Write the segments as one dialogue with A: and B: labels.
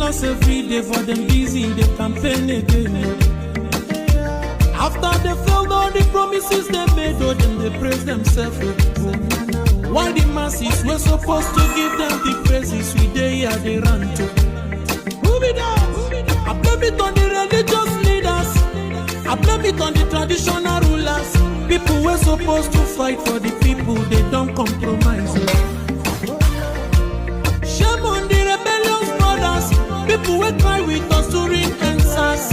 A: us every day for them busy, they campaign again. After they failed all the promises they made, oh, then they praise themselves. Why the masses were supposed to give them the praises we they here they run to? Who be that? I blame it on the religious leaders. I blame it on the traditional rulers. People were supposed to fight for the people, they don't compromise. Shame on the rebellious brothers. People will cry with us during answers.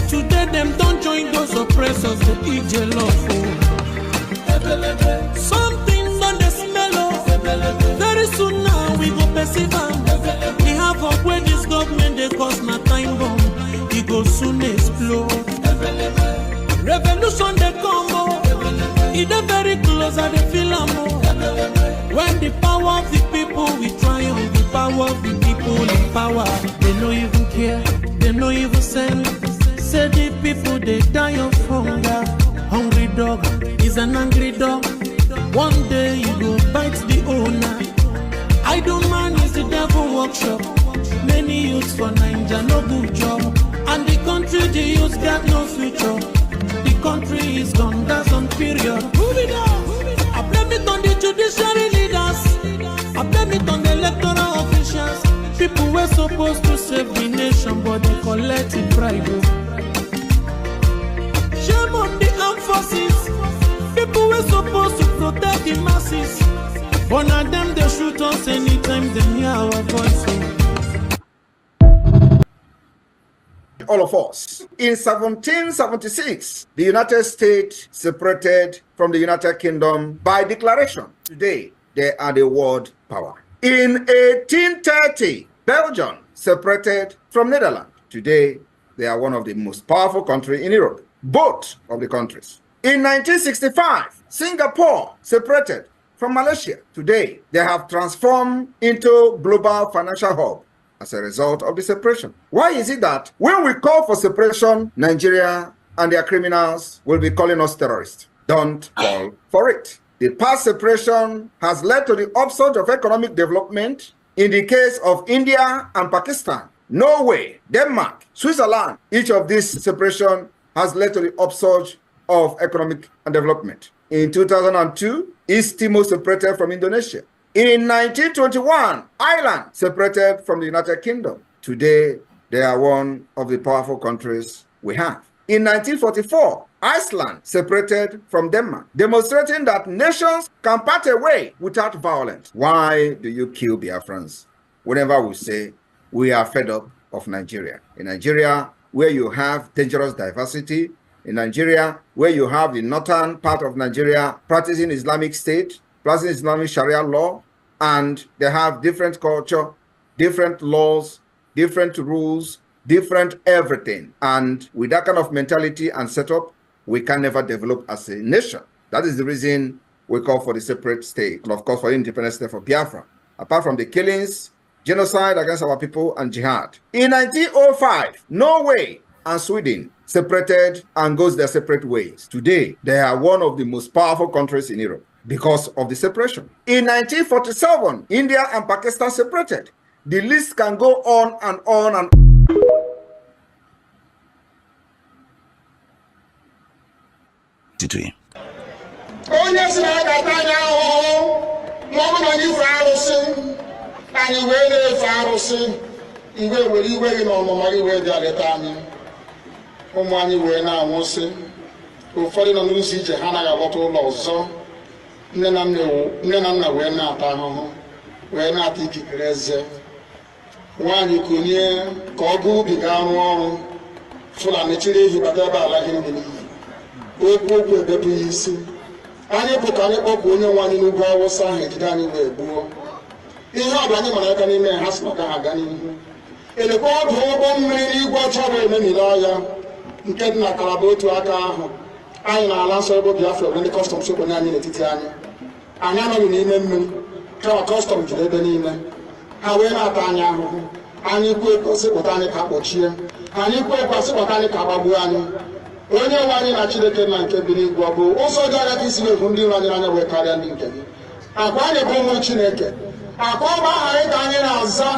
A: Today them don't join those oppressors, they eat jollof. Something on the smell of. Very soon now we go perceive them. We have up where this government they cause my time bomb. It go soon explode. Revolution they come. It is very close and they feel more. When the power of the people we triumph, the power of the people in power. They no even care, they no even send. Say the people they die of hunger. Hungry dog is an angry dog. One day you go bite the owner. Idle man is the devil workshop. Many youths for Nigeria no good job. And the country the youths got no future. The country is gone, that's on period. Move it up. I blame it on the judiciary leaders. I blame it on the electoral officials. People were supposed to save the nation, but they collected bribe. Shame on the armed forces. People were supposed to protect the masses. But now them they shoot us anytime they hear our voice.
B: All of us. In 1776, the United States separated from the United Kingdom by declaration. Today, they are the world power. In 1830, Belgium separated from Netherlands. Today, they are one of the most powerful countries in Europe. Both of the countries. In 1965, Singapore separated from Malaysia. Today, they have transformed into global financial hub as a result of the separation. Why is it that when we call for separation, Nigeria and their criminals will be calling us terrorists? Don't fall for it. The past separation has led to the upsurge of economic development in the case of India and Pakistan, Norway, Denmark, Switzerland. Each of these separation has led to the upsurge of economic and development. In 2002, East Timor separated from Indonesia. In 1921, Ireland separated from the United Kingdom. Today, they are one of the powerful countries we have. In 1944, Iceland separated from Denmark, demonstrating that nations can part away without violence. Why do you kill Biafrans? Whenever we say we are fed up of Nigeria. In Nigeria, where you have dangerous diversity, in Nigeria, where you have the northern part of Nigeria practicing Islamic State, practicing Islamic Sharia law, and they have different culture, different laws, different rules, different everything. And with that kind of mentality and setup, we can never develop as a nation. That is the reason we call for the separate state, and of course for the independent state for Biafra. Apart from the killings, genocide against our people, and jihad. In 1905, Norway and Sweden separated and goes their separate ways. Today, they are one of the most powerful countries in Europe because of the separation. In 1947, India and Pakistan separated. The list can go on and on and on.
C: Ụfọdụ nọ n'ụzọ ije ha anaghị alọta ụlọ ọzọ. Nne na nna wee na-ata ahụhụ, wee na-ata ikikere eze. Nwaanyị konye ka ọ gụọ ubi ga arụ ọrụ. Fulani chiri ehi bata ebe ala gị ndị n'iyi. Okwu ebepụ ya isi. Anyị bụ ka anyị kpọpụ onye nwaanyị n'ugwu Awụsa ahụ ejide anyị wee gbuo. Ihe ọ bụ anyị mara aka n'ime ha sị maka ha aga n'ihu. Elekwa ọdụ ụgbọ mmiri n'igwe ọcha bụ ememiri ọya nke dị na Kalaba otu aka ahụ. Anyị na-ala nsọ ebe Biafra bụ ndị kọstọm sokwenye anyị n'etiti anyị. Anyị anọghị n'ime mmiri kama kọstọm jiri ebe niile. Ha wee na-ata anyị ahụhụ. Anyị kwe sịpụta anyị ka kpọchie. Anyị kwe sịpụta anyị ka gbagbuo anyị. Onye nwe anyị na Chineke na nke bi n'igwe ọ bụ ụzọ dị anya ka isi na-ebu ndị iro anyị anya wee karịa ndị nke gị. Agwa anyị bụ ụmụ Chineke. Akoba haidani naza.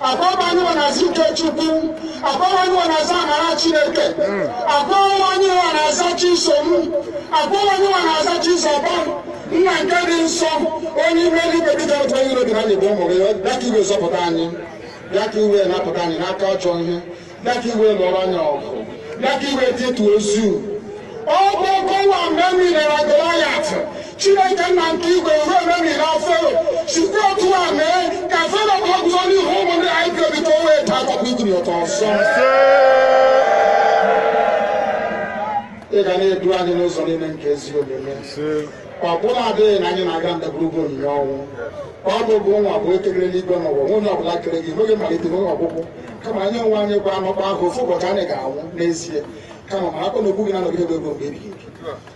C: Akoba ni wanazike chuku. Akoba ni wanaza marachileke. Akoba ni wanaza chisomu. Akoba ni wanaza chisoba. Ngangadi nso. Oni meli bedika kwa yiro binani bomo. Daki we sapotani. Daki we napotani naka chonye. Daki we loranya oko. Daki we titu ozu. Obo kowa memi ne la Goliath. Chineke na nke igwe memi na fero. Shukwu otu a mee ka fero bụ ọgụzọ n'ihu ụmụ ndị anyị ga-ebite owe ta akọkọ ikiri ọtọ ọsọ. Ị ga na-edu anyị n'ụzọ niile nke ezi omume. Ọ bụla adịghị na anyị na-aga ndagwurugwu onyinye ọnwụ. Ọ bụbụ nwa bụ ekele n'igwe n'ụwa onye ọbụla kere gị n'oge mmalite n'oge ọgwụgwụ. Kama anyị onwe anyị kwa amakwa ahụ ofu ụbọchị anyị ga-anwụ n'ezie. Kama ma akọ na-ekwu gị na nọgide ego mgbe ebighị ebi.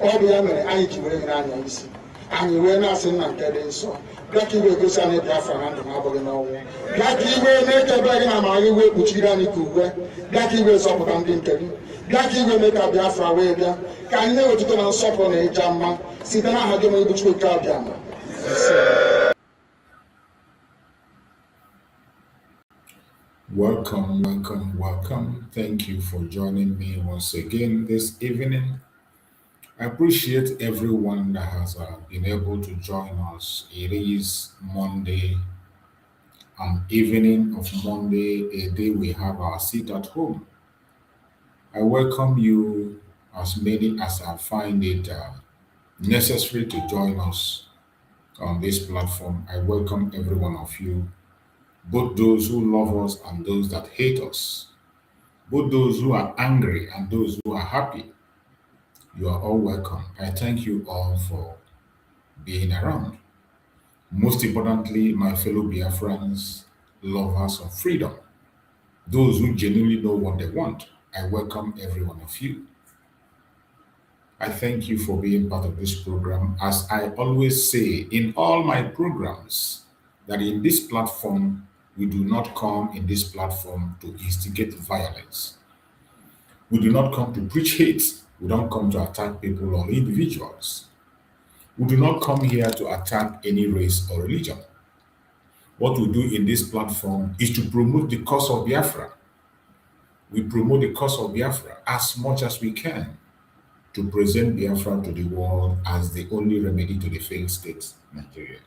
C: Ọ bụ ya mere anyị ji were gị n'anya isi. Anyị wee na-asị nna nke dị nsọ. Bịa ka iwe gosi anyị Biafra na ndụ na-abụghị n'ọnwụ. Bịa ka iwe na-ekebe gị na amara gị wee kpuchiri anyị ka uwe. Bịa ka iwe zọpụta ndị nke gị. Bịa ka iwe mee ka Biafra wee bịa. Ka anyị na-ewetụta na nsọpụrụ na ịja mma site n'aha gị onye bụ Chineke abịa ma.
D: Welcome, welcome, welcome. Thank you for joining me once again this evening. I appreciate everyone that has been able to join us. It is Monday, an evening of Monday, a day we have our seat at home. I welcome you, as many as I find it necessary to join us on this platform. I welcome every one of you, both those who love us and those that hate us, both those who are angry and those who are happy. You are all welcome. I thank you all for being around. Most importantly, my fellow Biafrans, lovers of freedom, those who genuinely know what they want, I welcome every one of you. I thank you for being part of this program. As I always say in all my programs, that in this platform, we do not come in this platform to instigate violence. We do not come to preach hate. We don't come to attack people or individuals. We do not come here to attack any race or religion. What we do in this platform is to promote the cause of Biafra. We promote the cause of Biafra as much as we can to present Biafra to the world as the only remedy to the failed state, Nigeria.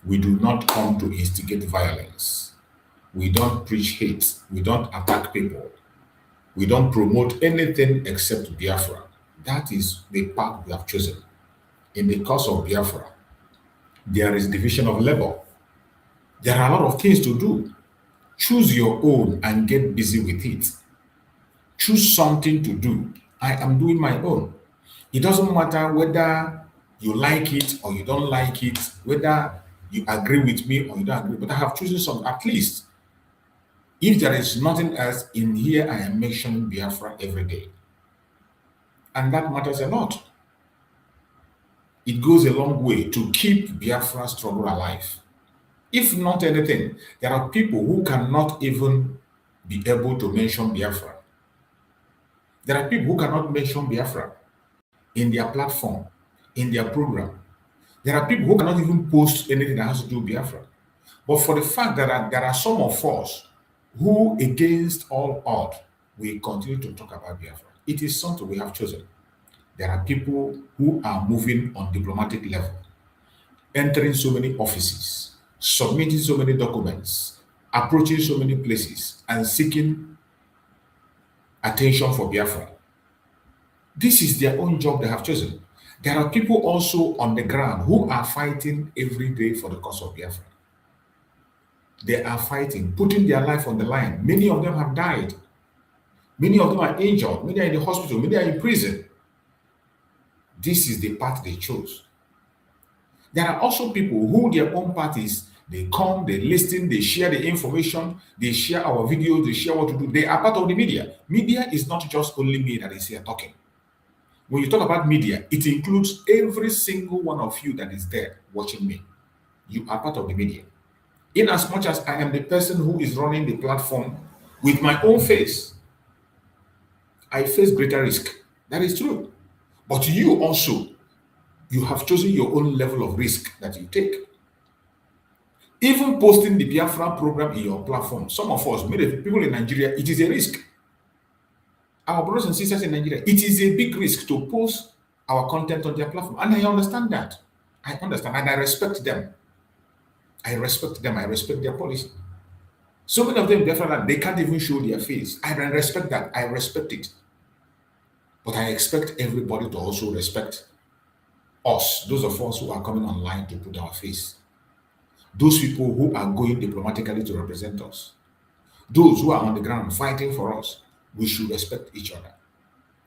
D: We do not come to instigate violence. We don't preach hate. We don't attack people. We don't promote anything except Biafra. That is the path we have chosen. In the cause of Biafra, there is division of labor. There are a lot of things to do. Choose your own and get busy with it. Choose something to do. I am doing my own. It doesn't matter whether you like it or you don't like it, whether you agree with me or you don't agree, but I have chosen something. At least, if there is nothing else in here, I am mentioning Biafra every day. And that matters a lot. It goes a long way to keep Biafra struggle alive. If not anything, there are people who cannot even be able to mention Biafra. There are people who cannot mention Biafra in their platform, in their program. There are people who cannot even post anything that has to do with Biafra. But for the fact that there are some of us who, against all odds, we continue to talk about Biafra. It is something we have chosen. There are people who are moving on diplomatic level, entering so many offices, submitting so many documents, approaching so many places, and seeking attention for Biafra. This is their own job they have chosen. There are people also on the ground who are fighting every day for the cause of Biafra. They are fighting, putting their life on the line. Many of them have died. Many of them are injured. Many are in the hospital. Many are in prison. This is the path they chose. There are also people who their own parties, they come, they listen, they share the information, they share our videos, they share what to do. They are part of the media. Media is not just only me that is here talking. When you talk about media, it includes every single one of you that is there watching me. You are part of the media. In as much as I am the person who is running the platform with my own face, I face greater risk. That is true. But you also, you have chosen your own level of risk that you take. Even posting the Biafra program in your platform, some of us, many people in Nigeria, it is a risk. Our brothers and sisters in Nigeria, it is a big risk to post our content on their platform. And I understand that. I understand and I respect them. I respect them. I respect their policy. So many of them, Biafra, they can't even show their face. I respect that. I respect it. But I expect everybody to also respect us, those of us who are coming online to put our face. Those people who are going diplomatically to represent us. Those who are on the ground fighting for us. We should respect each other.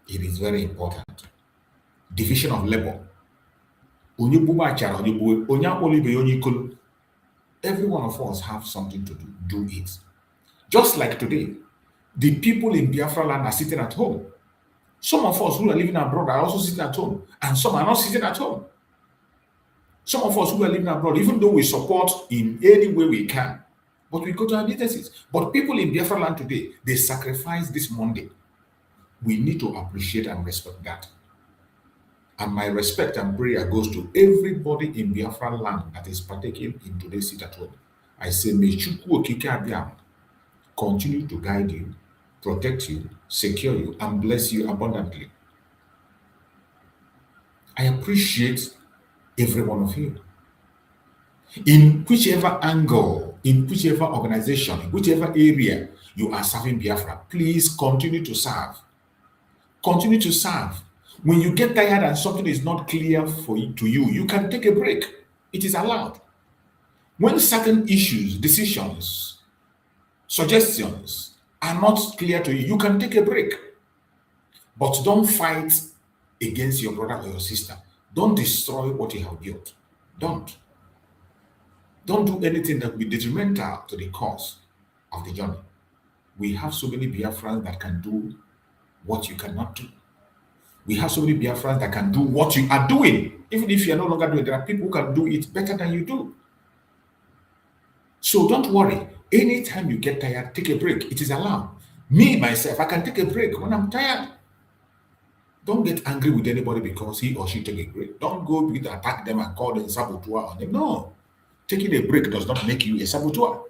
D: It is very important. Division of labor. Every one of us have something to do. Do it. Just like today, the people in Biafra land are sitting at home. Some of us who are living abroad are also sitting at home, and some are not sitting at home. Some of us who are living abroad, even though we support in any way we can, but we go to our businesses. But people in Biafra land today, they sacrifice this Monday. We need to appreciate and respect that. And my respect and prayer goes to everybody in Biafra land that is partaking in today's sit at home. I say, may Chukwu Okike Abiam continue to guide you, protect you, secure you, and bless you abundantly. I appreciate every one of you. In whichever angle, in whichever organization, in whichever area you are serving Biafra, please continue to serve. Continue to serve. When you get tired and something is not clear for you, you can take a break. It is allowed. When certain issues, decisions, suggestions are not clear to you, you can take a break. But don't fight against your brother or your sister. Don't destroy what you have built. Don't. Don't do anything that will be detrimental to the cause of the journey. We have so many Biafrans that can do what you cannot do. We have so many Biafrans that can do what you are doing. Even if you are no longer doing it, there are people who can do it better than you do. So don't worry. Anytime you get tired, take a break. It is allowed. Me, myself, I can take a break when I'm tired. Don't get angry with anybody because he or she take a break. Don't go with attack them and call them saboteur on them. No. Taking a break does not make you a saboteur.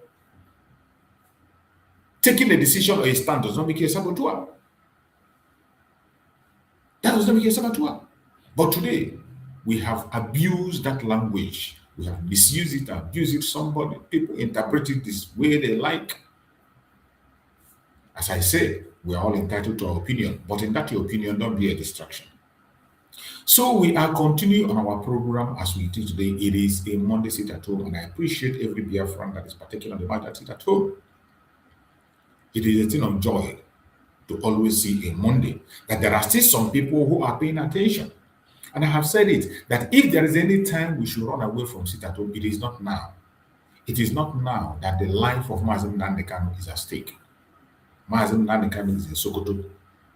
D: Taking a decision or a stand does not make you a saboteur. That does not make you a saboteur. But today, we have abused that language. We have misused it, abused it. Somebody, people interpret it this way they like. As I say, we are all entitled to our opinion, but in that your opinion, don't be a distraction. So we are continuing on our program as we do today. It is a Monday sit at home, and I appreciate every Biafran that is partaking on the Monday sit at home. It is a thing of joy to always see a Monday that there are still some people who are paying attention. And I have said it, that if there is any time we should run away from sit at home, it is not now. It is not now that the life of Mazen Nandekano is at stake. Mazen Nandekano is in Sokoto.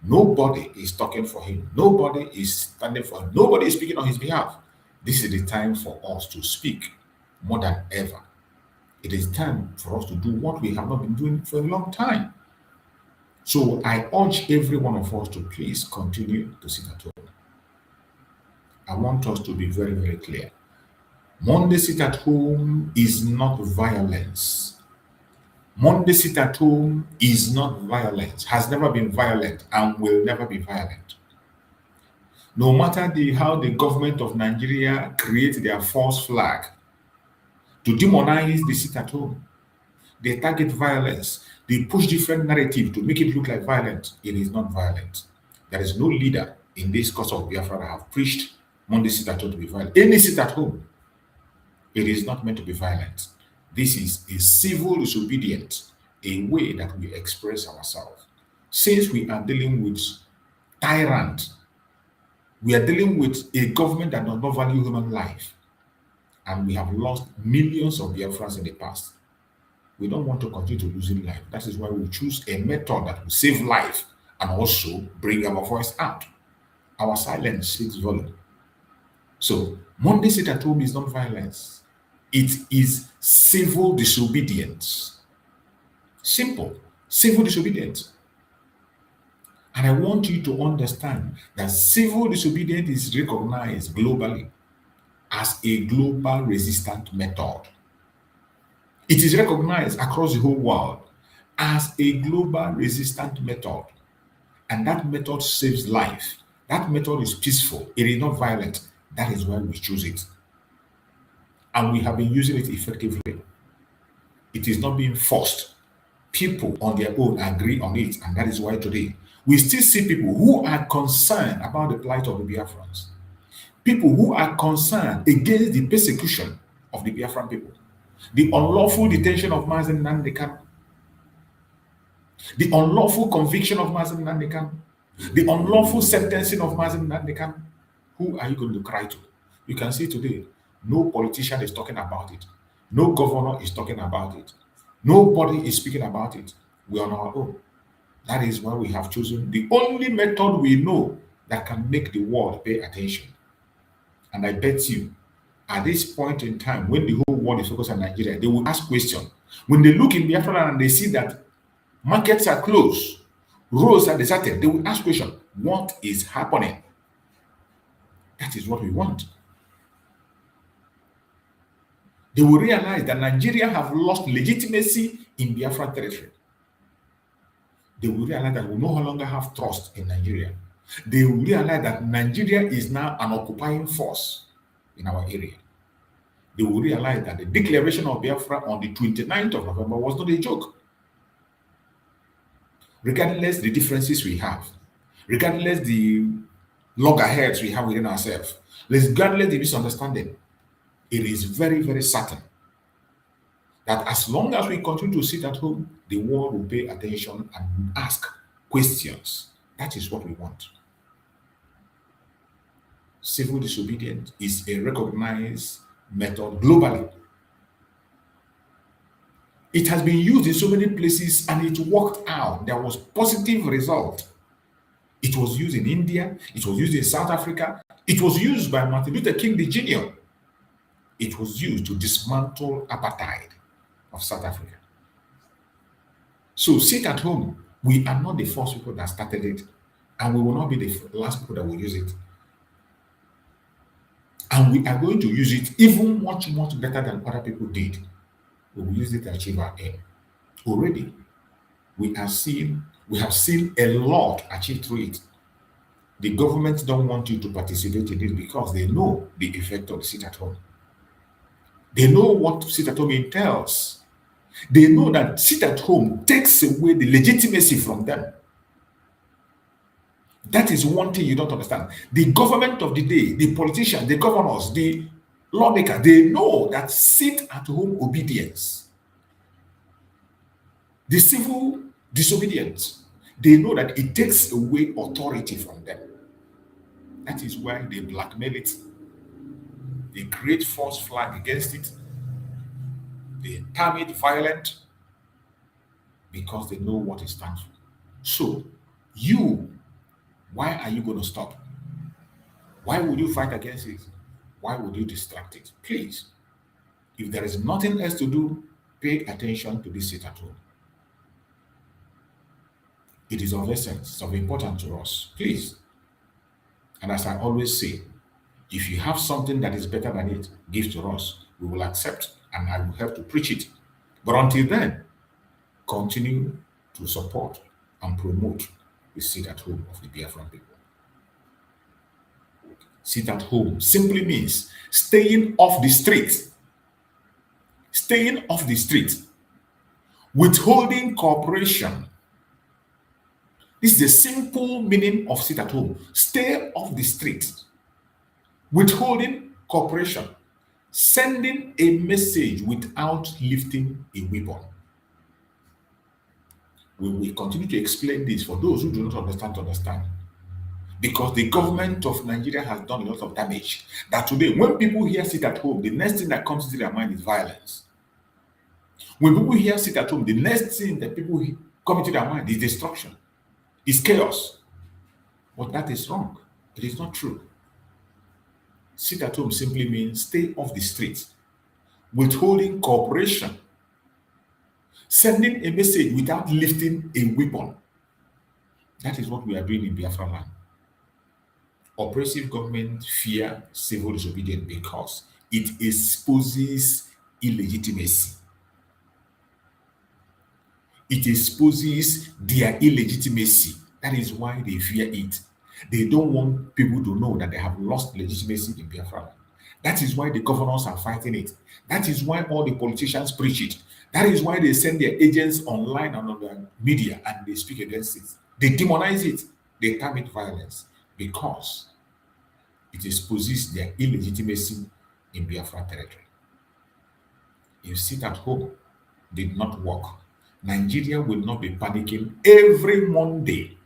D: Nobody is talking for him. Nobody is standing for him. Nobody is speaking on his behalf. This is the time for us to speak more than ever. It is time for us to do what we have not been doing for a long time. So I urge every one of us to please continue to sit at home. I want us to be very, very clear. Monday sit at home is not violence. Monday sit at home is not violence, has never been violent, and will never be violent. No matter how the government of Nigeria create their false flag to demonize the sit at home, they target violence, they push different narrative to make it look like violence. It is not violent. There is no leader in this cause of Biafra that have preached Monday sit at home to be violent. Any sit at home, it is not meant to be violent. This is a civil disobedience, a way that we express ourselves. Since we are dealing with tyrant, we are dealing with a government that does not value human life, and we have lost millions of Biafrans in the past. We don't want to continue to losing life. That is why we choose a method that will save life and also bring our voice out. Our silence speaks volume. So Monday sit at home is not violence. It is civil disobedience. Simple. Civil disobedience. And I want you to understand that civil disobedience is recognized globally as a global resistant method. It is recognized across the whole world as a global resistant method, and that method saves life. That method is peaceful, it is not violent. That is why we choose it. And we have been using it effectively. It is not being forced. People on their own agree on it, and that is why today we still see people who are concerned about the plight of the Biafrans, people who are concerned against the persecution of the Biafran people, the unlawful detention of Mazen Nandekan, the unlawful conviction of Mazen Nandekan, the unlawful sentencing of Mazen Nandekan. Who are you going to cry to? You can see today, no politician is talking about it. No governor is talking about it. Nobody is speaking about it. We are on our own. That is why we have chosen the only method we know that can make the world pay attention. And I bet you, at this point in time, when the whole world is focused on Nigeria, they will ask questions. When they look in Biafra and they see that markets are closed, roads are deserted, they will ask questions. What is happening? That is what we want. They will realize that Nigeria have lost legitimacy in Biafra territory. They will realize that we no longer have trust in Nigeria. They will realize that Nigeria is now an occupying force in our area. They will realize that the declaration of Biafra on the 29th of November was not a joke. Regardless the differences we have, regardless the loggerheads we have within ourselves, regardless the misunderstanding, it is very, very certain that as long as we continue to sit at home, the world will pay attention and ask questions. That is what we want. Civil disobedience is a recognized method globally. It has been used in so many places and it worked out. There was positive result. It was used in India. It was used in South Africa. It was used by Martin Luther King Jr. It was used to dismantle apartheid of South Africa. So sit at home. We are not the first people that started it, and we will not be the last people that will use it. And we are going to use it even much, much better than other people did. We will use it to achieve our aim. Already, we have seen a lot achieved through it. The government don't want you to participate in it because they know the effect of sit at home. They know what sit at home entails. They know that sit at home takes away the legitimacy from them. That is one thing you don't understand. The government of the day, the politicians, the governors, the lawmakers, they know that sit at home obedience, the civil disobedience, they know that it takes away authority from them. That is why they blackmail it. They create false flag against it. They term it violent because they know what it stands for. So, why are you going to stop? Why would you fight against it? Why would you distract it? Please, if there is nothing else to do, pay attention to this sit at home. It is of essence, of importance to us. Please. And as I always say, if you have something that is better than it, give to us. We will accept and I will help to preach it. But until then, continue to support and promote the sit at home of the Biafran people. Sit at home simply means staying off the street. Staying off the street. Withholding cooperation. This is the simple meaning of sit at home. Stay off the street. Withholding cooperation. Sending a message without lifting a weapon. We will continue to explain this for those who do not understand to understand. Because the government of Nigeria has done a lot of damage. That today, when people hear sit at home, the next thing that comes into their mind is violence. When people hear sit at home, the next thing that people come into their mind is destruction, is chaos. But that is wrong. It is not true. Sit at home simply means stay off the streets, withholding cooperation, sending a message without lifting a weapon. That is what we are doing in Biafra land. Oppressive government fear civil disobedience because it exposes illegitimacy. It exposes their illegitimacy. That is why they fear it. They don't want people to know that they have lost legitimacy in Biafra. That is why the governors are fighting it. That is why all the politicians preach it. That is why they send their agents online and on the media and they speak against it. They demonize it. They term it violence because it exposes their illegitimacy in Biafra territory. You sit at home, did not work. Nigeria will not be panicking every Monday.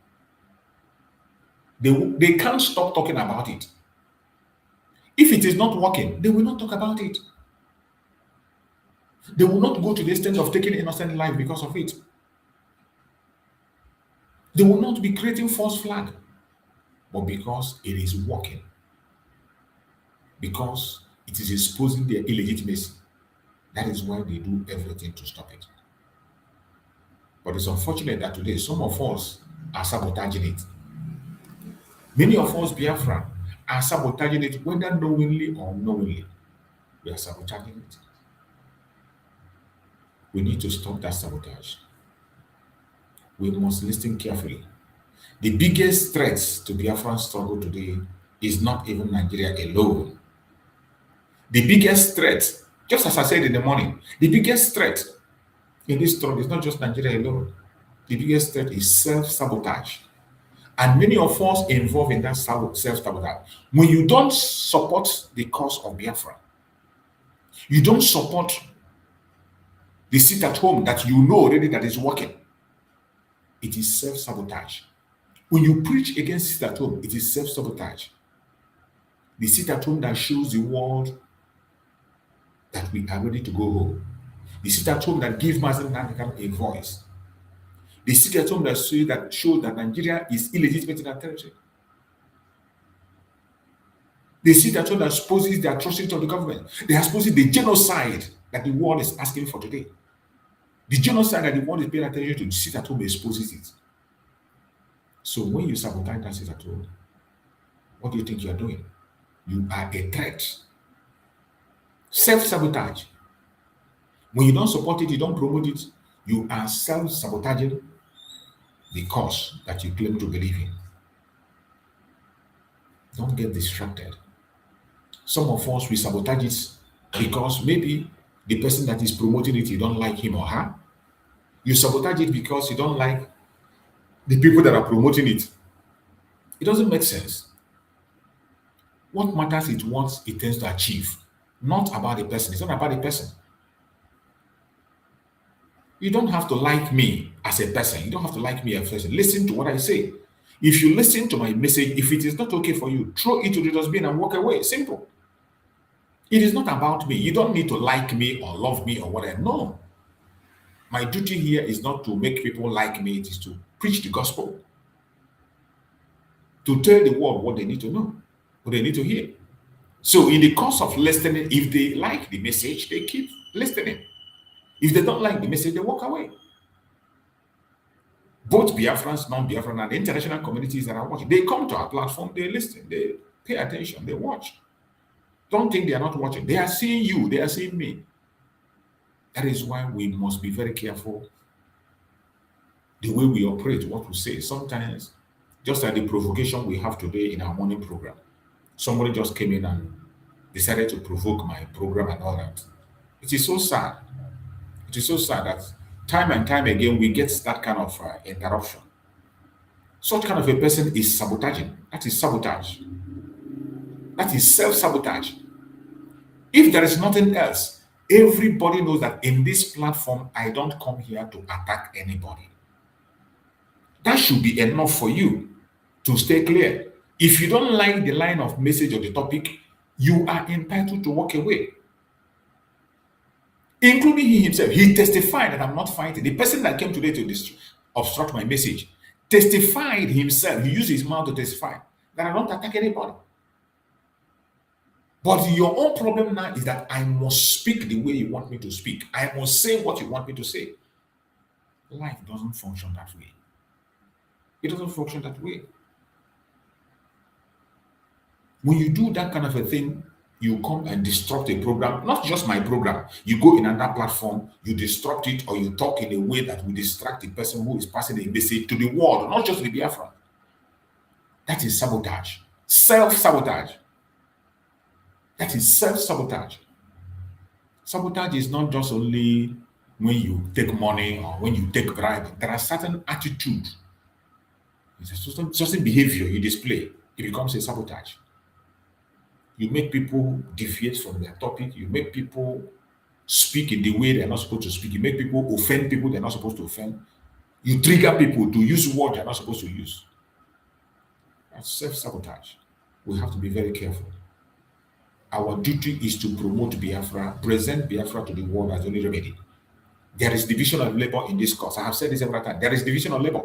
D: They can't stop talking about it. If it is not working, they will not talk about it. They will not go to the extent of taking innocent life because of it. They will not be creating false flag, but because it is working, because it is exposing their illegitimacy. That is why they do everything to stop it. But it's unfortunate that today some of us are sabotaging it. Many of us, Biafra, are sabotaging it, whether knowingly or unknowingly. We are sabotaging it. We need to stop that sabotage. We must listen carefully. The biggest threat to Biafran struggle today is not even Nigeria alone. The biggest threat, just as I said in the morning, the biggest threat in this struggle is not just Nigeria alone. The biggest threat is self-sabotage. And many of us involved in that self-sabotage. When you don't support the cause of Biafra, you don't support the sit at home that you know already that is working, it is self-sabotage. When you preach against sit at home, it is self-sabotage. The sit at home that shows the world that we are ready to go home. The sit at home that gives Muslim a voice. The sit at home that shows that Nigeria is illegitimate in that territory. The sit at home that exposes the atrocity of the government. They expose the genocide that the world is asking for today. The genocide that the world is paying attention to, the sit at home exposes it. So when you sabotage that sit at home, what do you think you are doing? You are a threat. Self-sabotage. When you don't support it, you don't promote it, you are self-sabotaging the cause that you claim to believe in. Don't get distracted. Some of us, we sabotage it because maybe the person that is promoting it, you don't like him or her. You sabotage it because you don't like the people that are promoting it. It doesn't make sense. What matters is what it tends to achieve, not about the person. It's not about the person. You don't have to like me as a person. You don't have to like me as a person. Listen to what I say. If you listen to my message, if it is not okay for you, throw it to the dustbin and walk away. Simple. It is not about me. You don't need to like me or love me or whatever. No. My duty here is not to make people like me. It is to preach the gospel. To tell the world what they need to know, what they need to hear. So in the course of listening, if they like the message, they keep listening. If they don't like the message, they walk away. Both Biafrans, non-Biafran, and the international communities that are watching, they come to our platform, they listen, they pay attention, they watch. Don't think they are not watching. They are seeing you, they are seeing me. That is why we must be very careful the way we operate, what we say. Sometimes, just like the provocation we have today in our morning program, somebody just came in and decided to provoke my program and all that. It is so sad. It is so sad that time and time again we get that kind of interruption. Such kind of a person is sabotaging. That is sabotage. That is self-sabotage. If there is nothing else, everybody knows that in this platform, I don't come here to attack anybody. That should be enough for you to stay clear. If you don't like the line of message or the topic, you are entitled to walk away. Including he himself. He testified that I'm not fighting. The person that came today to obstruct my message testified himself. He used his mouth to testify that I don't attack anybody. But your own problem now is that I must speak the way you want me to speak. I must say what you want me to say. Life doesn't function that way. It doesn't function that way. When you do that kind of a thing, you come and disrupt a program, not just my program. You go in another platform, you disrupt it, or you talk in a way that will distract the person who is passing a message to the world, not just the Biafra. That is sabotage. Self-sabotage. That is self-sabotage. Sabotage is not just only when you take money or when you take bribe. There are certain attitudes. It's a certain behavior you display. It becomes a sabotage. You make people deviate from their topic. You make people speak in the way they're not supposed to speak. You make people offend people they're not supposed to offend. You trigger people to use words they're not supposed to use. That's self-sabotage. We have to be very careful. Our duty is to promote Biafra, present Biafra to the world as the only remedy. There is division of labor in this cause. I have said this several times. There is division of labor.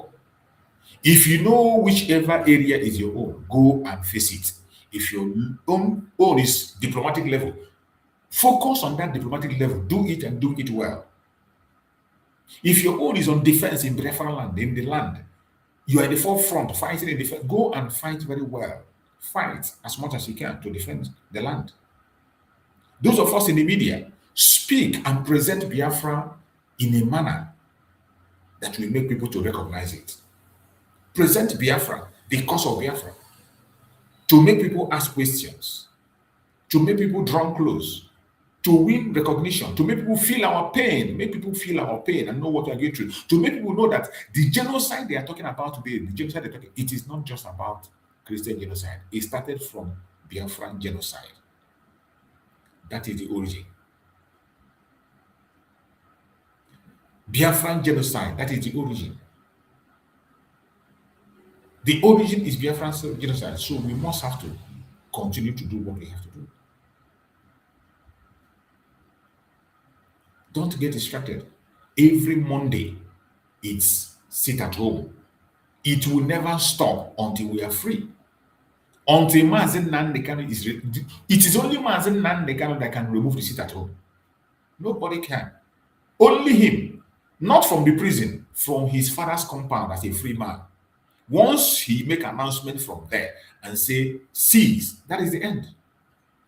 D: If you know whichever area is your own, go and face it. If your own is diplomatic level, focus on that diplomatic level. Do it and do it well. If your own is on defense in Biafra land, in the land, you are in the forefront fighting in defense. Go and fight very well. Fight as much as you can to defend the land. Those of us in the media, speak and present Biafra in a manner that will make people to recognize it. Present Biafra, the cause of Biafra, to make people ask questions, to make people draw close, to win recognition, to make people feel our pain, and know what we are going through, to make people know that the genocide they are talking about today, it is not just about Christian genocide. It started from Biafran genocide. That is the origin. Biafran genocide, that is the origin. The origin is Biafran genocide, so we must have to continue to do what we have to do. Don't get distracted. Every Monday, it's sit at home. It will never stop until we are free. Until Mazen Nandekano is it is only Mazen Nandekano that can remove the sit at home. Nobody can. Only him. Not from the prison, from his father's compound as a free man. Once he make an announcement from there and say, cease, that is the end.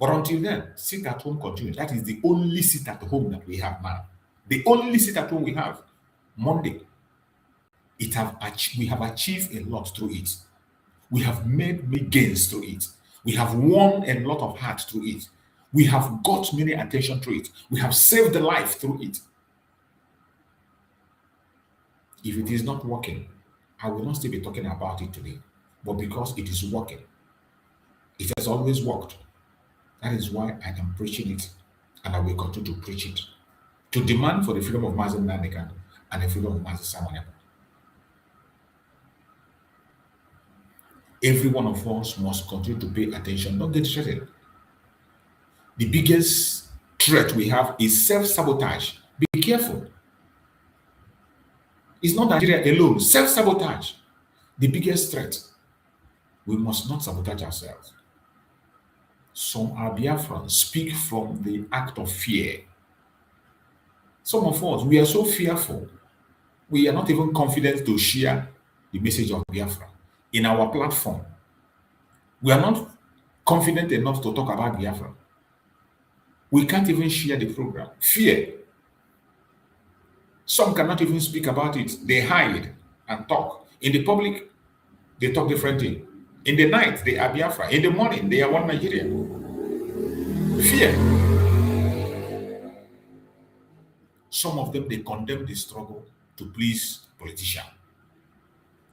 D: But until then, sit at home continues. That is the only sit at home that we have now. The only sit at home we have. Monday. We have achieved a lot through it. We have made many gains through it. We have won a lot of hearts through it. We have got many attention through it. We have saved the life through it. If it is not working, I will not still be talking about it today. But because it is working, it has always worked. That is why I am preaching it, and I will continue to preach it. To demand for the freedom of Mazen Nandekano and the freedom of Mazen Simon Ekpa. Every one of us must continue to pay attention, not get distracted. The biggest threat we have is self-sabotage. Be careful. It's not Nigeria alone. Self-sabotage. The biggest threat. We must not sabotage ourselves. Some are Biafrans speak from the act of fear. Some of us, we are so fearful. We are not even confident to share the message of Biafra in our platform. We are not confident enough to talk about Biafra. We can't even share the program. Fear. Some cannot even speak about it. They hide and talk. In the public, they talk differently. In the night, they are Biafra. In the morning, they are one Nigeria. Fear. Some of them, they condemn the struggle to please politicians.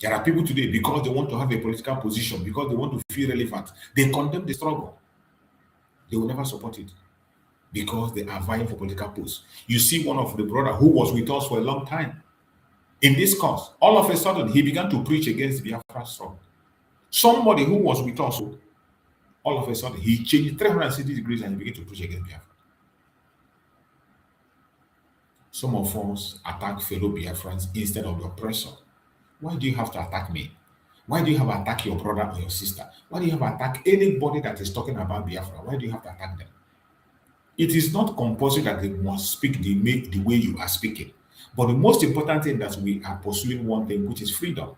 D: There are people today, because they want to have a political position, because they want to feel relevant, they condemn the struggle. They will never support it because they are vying for political posts. You see one of the brother who was with us for a long time in this cause, all of a sudden, he began to preach against the Biafra struggle. Somebody who was with us, all of a sudden, he changed 360 degrees and he began to preach against Biafra. Some of us attack fellow Biafrans instead of the oppressor. Why do you have to attack me? Why do you have to attack your brother or your sister? Why do you have to attack anybody that is talking about Biafra? Why do you have to attack them? It is not compulsory that they must speak the way you are speaking. But the most important thing that we are pursuing one thing, which is freedom.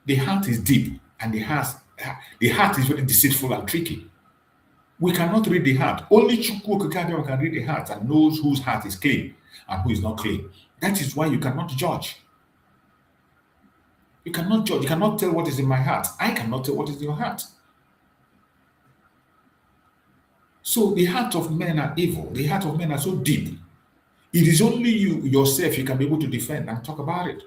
D: The heart is deep and the heart is very deceitful and tricky. We cannot read the heart. Only Chukwu Okike can read the heart and knows whose heart is clean and who is not clean. That is why you cannot judge. You cannot judge. You cannot tell what is in my heart. I cannot tell what is in your heart. So the heart of men are evil. The heart of men are so deep. It is only you yourself you can be able to defend and talk about it.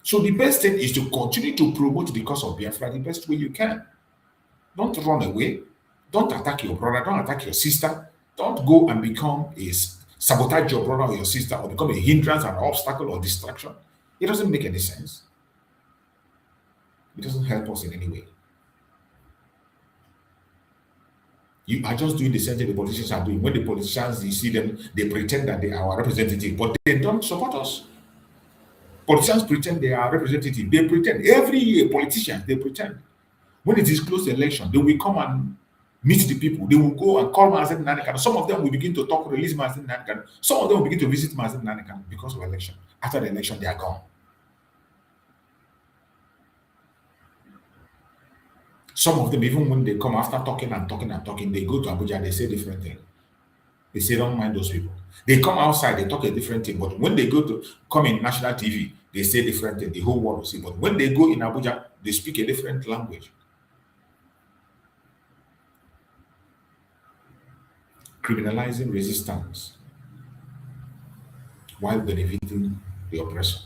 D: So the best thing is to continue to promote the cause of Biafra the best way you can. Don't run away. Don't attack your brother. Don't attack your sister. Don't go and become sabotage your brother or your sister or become a hindrance, an obstacle or distraction. It doesn't make any sense. It doesn't help us in any way. You are just doing the same thing the politicians are doing. When the politicians, you see them, they pretend that they are our representative, but they don't support us. Politicians pretend they are representative. They pretend. Every year, politicians, they pretend. When it is close to election, they will come and meet the people. They will go and call Mazen Nanikan. Some of them will begin to talk, release Mazen Nanikan. Some of them will begin to visit Mazen Nanikan because of election. After the election, they are gone. Some of them, even when they come after talking and talking and talking, they go to Abuja and they say different things. They say, don't mind those people. They come outside, they talk a different thing. But when they come in national TV, they say different things. The whole world will see. But when they go in Abuja, they speak a different language. Criminalizing resistance while benefiting the oppressor.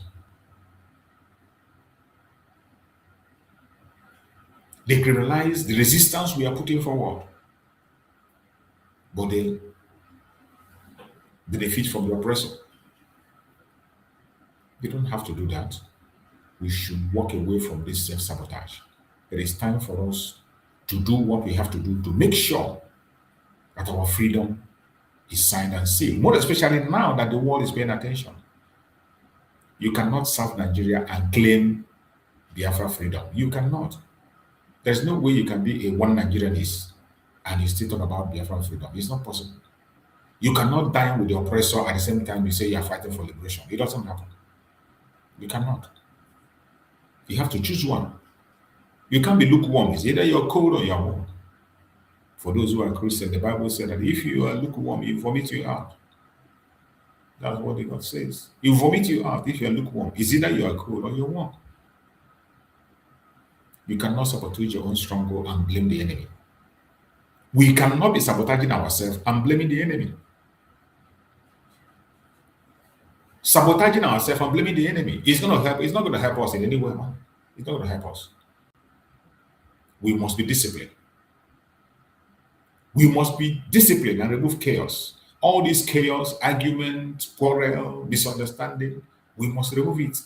D: They criminalize the resistance we are putting forward, but they benefit from the oppressor. We don't have to do that. We should walk away from this self-sabotage. It is time for us to do what we have to do to make sure that our freedom is signed and sealed, more especially now that the world is paying attention. You cannot serve Nigeria and claim Biafra freedom. You cannot. There's no way you can be a one Nigerianist and you still talk about Biafra freedom. It's not possible. You cannot dine with the oppressor at the same time you say you are fighting for liberation. It doesn't happen. You cannot. You have to choose one. You can't be lukewarm. It's either you're cold or you're warm. For those who are Christian, the Bible said that if you are lukewarm, you vomit you out. That's what the God says. You vomit you out if you are lukewarm. It's either you are cold or you're warm. You cannot sabotage your own stronghold and blame the enemy. We cannot be sabotaging ourselves and blaming the enemy. Sabotaging ourselves and blaming the enemy is going to help. It's not going to help us in any way, man. It's not going to help us. We must be disciplined. We must be disciplined and remove chaos. All this chaos, argument, quarrel, misunderstanding, we must remove it.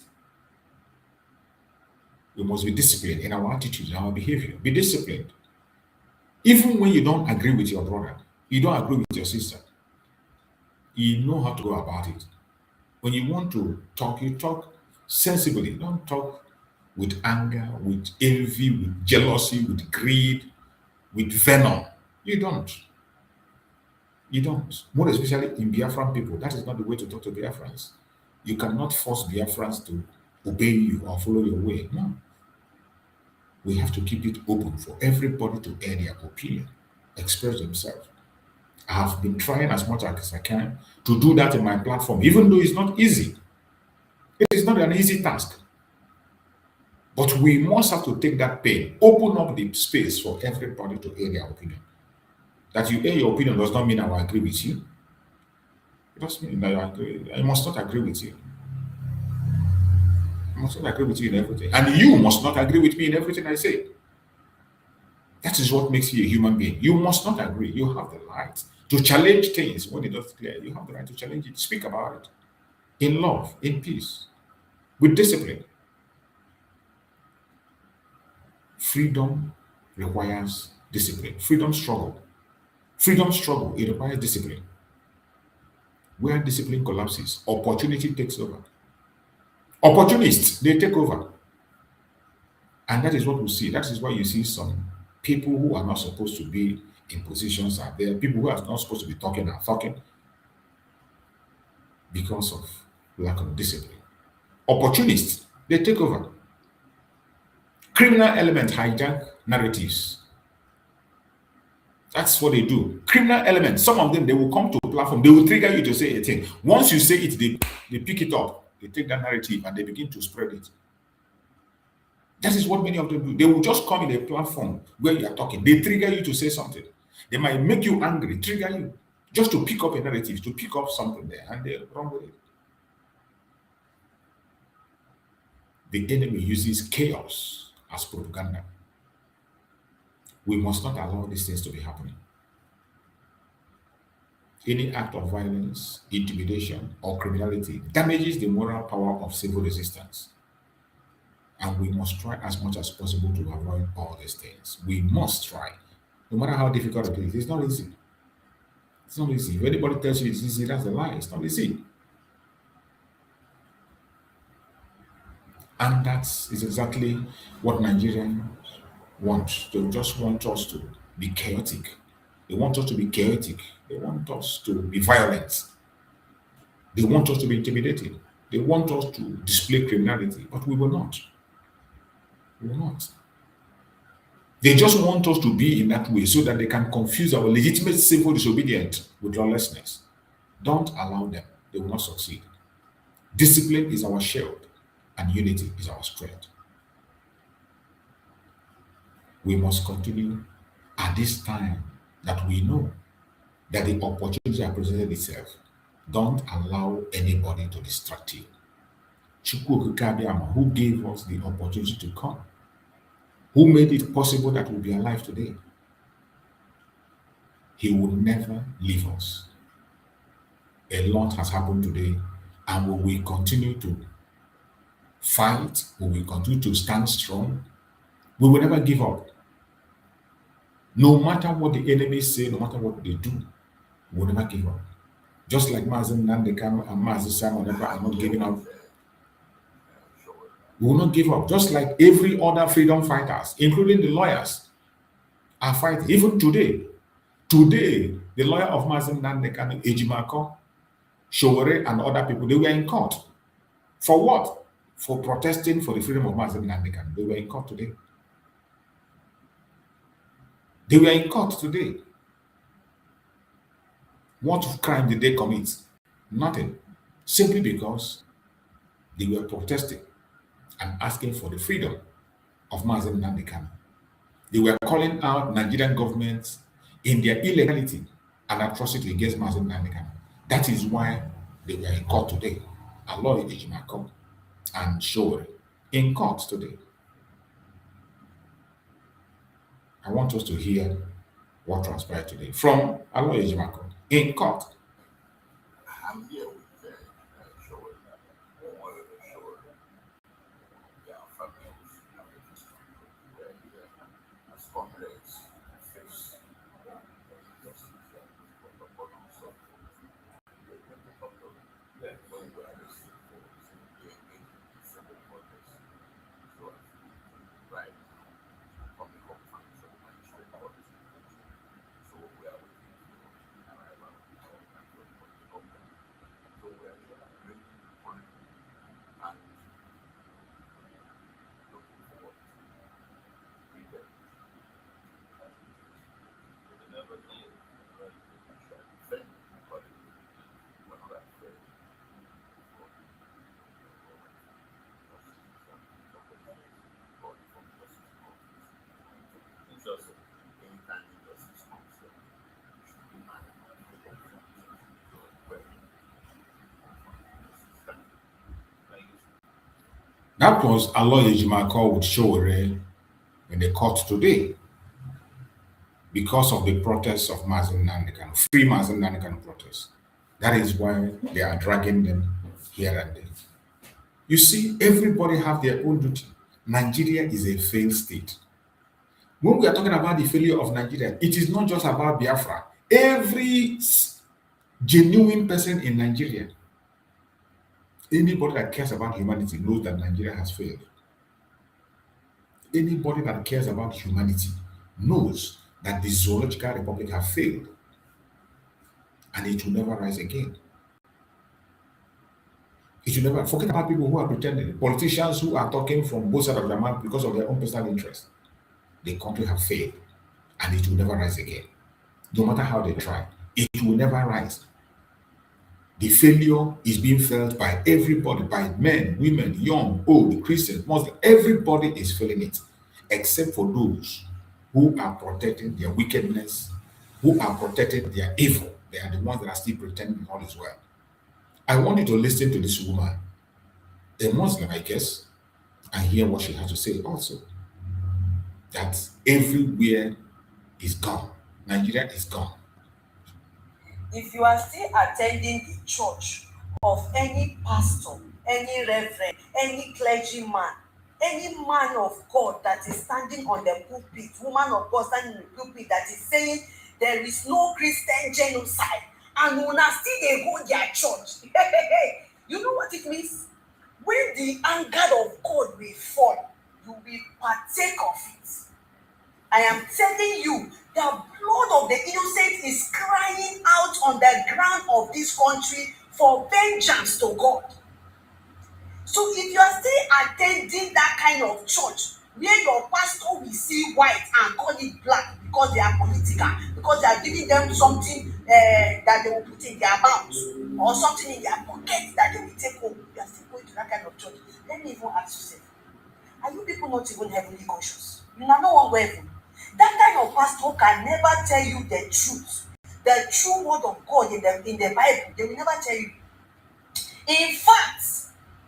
D: We must be disciplined in our attitude, in our behavior. Be disciplined. Even when you don't agree with your brother, you don't agree with your sister, you know how to go about it. When you want to talk, you talk sensibly. Don't talk with anger, with envy, with jealousy, with greed, with venom. You don't. You don't. More especially in Biafran people. That is not the way to talk to Biafrans. You cannot force Biafrans to obey you or follow your way. No. We have to keep it open for everybody to air their opinion, express themselves. I have been trying as much as I can to do that in my platform, even though it's not easy. It is not an easy task. But we must have to take that pain, open up the space for everybody to air their opinion. That you air your opinion does not mean I will agree with you. It doesn't mean that you agree. I must not agree with you. I must not agree with you in everything. And you must not agree with me in everything I say. That is what makes you a human being. You must not agree. You have the right to challenge things when it doesn't clear. You have the right to challenge it. Speak about it. In love, in peace, with discipline. Freedom requires discipline. Freedom struggle. Freedom struggle, it requires discipline. Where discipline collapses, opportunity takes over. Opportunists, they take over. And that is what we see. That is why you see some people who are not supposed to be in positions are there. People who are not supposed to be talking are talking because of lack of discipline. Opportunists, they take over. Criminal elements hijack narratives. That's what they do. Criminal elements, some of them, they will come to a platform, they will trigger you to say a thing. Once you say it, they pick it up, they take that narrative and they begin to spread it. That is what many of them do. They will just come in a platform where you are talking. They trigger you to say something. They might make you angry, trigger you, just to pick up a narrative, to pick up something there, and they run with it. The enemy uses chaos as propaganda. We must not allow these things to be happening. Any act of violence, intimidation, or criminality damages the moral power of civil resistance. And we must try as much as possible to avoid all these things. We must try. No matter how difficult it is, it's not easy. It's not easy. If anybody tells you it's easy, that's a lie. It's not easy. And that is exactly what Nigerians want. They just want us to be chaotic. They want us to be chaotic. They want us to be violent. They want us to be intimidated. They want us to display criminality, but we will not. We will not. They just want us to be in that way so that they can confuse our legitimate civil disobedience with lawlessness. Don't allow them. They will not succeed. Discipline is our shield, and unity is our strength. We must continue at this time that we know that the opportunity has presented itself. Don't allow anybody to distract you. Chukwu Okike Abiyama, who gave us the opportunity to come, who made it possible that we'll be alive today, he will never leave us. A lot has happened today, and we will continue to fight, we will continue to stand strong. We will never give up. No matter what the enemy say, no matter what they do, we will never give up. Just like Mazen Nandekano and Mazen Simon are not giving up. We will not give up. Just like every other freedom fighters, including the lawyers, are fighting. Even today, the lawyer of Mazen Nandekano, Ejimako, Showore, and other people, they were in court. For what? For protesting for the freedom of Mazen Nandekano. They were in court today. They were in court today. What crime did they commit? Nothing. Simply because they were protesting and asking for the freedom of Mazen Nandekano. They were calling out Nigerian governments in their illegality and atrocity against Mazen Nandekano. That is why they were in court today. Aloy Ejimako and Showore in court today. I want us to hear what transpired today from Aloy Ejimako in court.
E: I'm here with Showore, one of the Showore, Biafra males, as comrades face justice from the bottom of when we are arrested for doing civil protests. So, right from the conference of the magistrate court. So we are waiting for arrival of the government. So we are really on and looking forward to freedom. We never know when we shall defend, but we're not afraid. Just anytime injustice comes up, you should be mad.
D: That was Aloy Ejimako with Showore in the court today because of the protests of Mazen Nandekano, free Mazen Nandekano protests. That is why they are dragging them here and there. You see, everybody have their own duty. Nigeria is a failed state. When we are talking about the failure of Nigeria, it is not just about Biafra. Every genuine person in Nigeria, anybody that cares about humanity knows that Nigeria has failed. Anybody that cares about humanity knows that the zoological republic has failed and it will never rise again. It will never. Forget about people who are pretending, politicians who are talking from both sides of their mouth because of their own personal interest. The country has failed and it will never rise again. No matter how they try, it will never rise. The failure is being felt by everybody, by men, women, young, old, Christians, Muslims. Everybody is feeling it, except for those who are protecting their wickedness, who are protecting their evil. They are the ones that are still pretending all is well. I want you to listen to this woman, a Muslim, I guess, and hear what she has to say also. That everywhere is gone. Nigeria is gone.
F: If you are still attending the church of any pastor, any reverend, any clergyman, any man of God that is standing on the pulpit, woman of God standing in the pulpit that is saying there is no Christian genocide, and una still dey go their church, you know what it means? When the anger of God will fall, you will partake of it. I am telling you, the blood of the innocent is crying out on the ground of this country for vengeance to God. So if you are still attending that kind of church where your pastor will see white and call it black because they are political, because they are giving them something that they will put in their mouth or something in their pocket that they will take home, you are still going to that kind of church. Let me even ask yourself, are you people not even heavenly conscious? You are no one go heaven. That kind of pastor can never tell you the truth, the true word of God in the Bible. They will never tell you. In fact,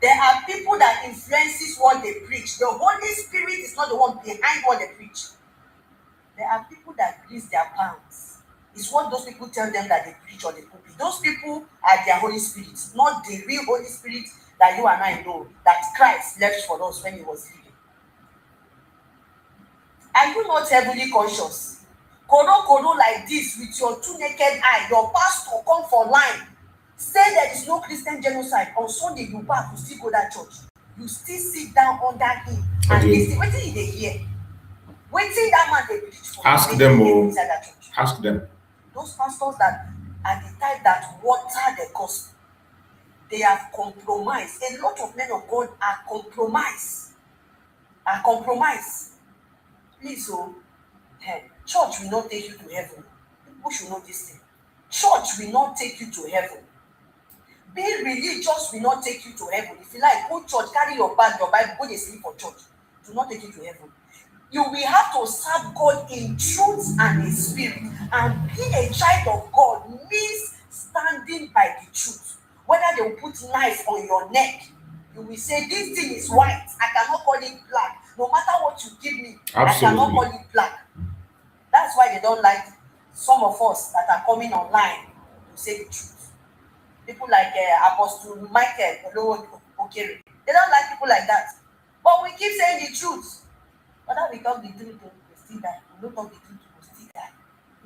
F: there are people that influences what they preach. The Holy Spirit is not the one behind what they preach. There are people that grease their pants. It's what those people tell them that they preach or they pulpit. Those people are their Holy Spirit, not the real Holy Spirit that you and I know that Christ left for us when he was living. Are you not heavily conscious? Koro like this with your two naked eye, your pastor come for line, say there is no Christian genocide. On Sunday, you back, you still go that church. You still sit down under him and listen. Wetin you dey hear? Wetin that man dey preach for?
D: Ask them,
F: inside that church.
D: Ask them.
F: Those pastors that are the type that water the gospel, they have compromised. A lot of men of God are compromised. Please, church will not take you to heaven. People should know this thing. Church will not take you to heaven. Being religious will not take you to heaven. If you like, go church, carry your bag, your Bible, go dey sleep for church. Do not take you to heaven. You will have to serve God in truth and in spirit. And being a child of God means standing by the truth. Whether they will put knife on your neck, you will say, this thing is white. I cannot call it black. No matter what you give me, I cannot call it black. That's why they don't like some of us that are coming online to say the truth. People like Apostle Michael Okere. They don't like people like that. But we keep saying the truth. Whether we talk the truth, we still die. We don't talk the truth, we still die.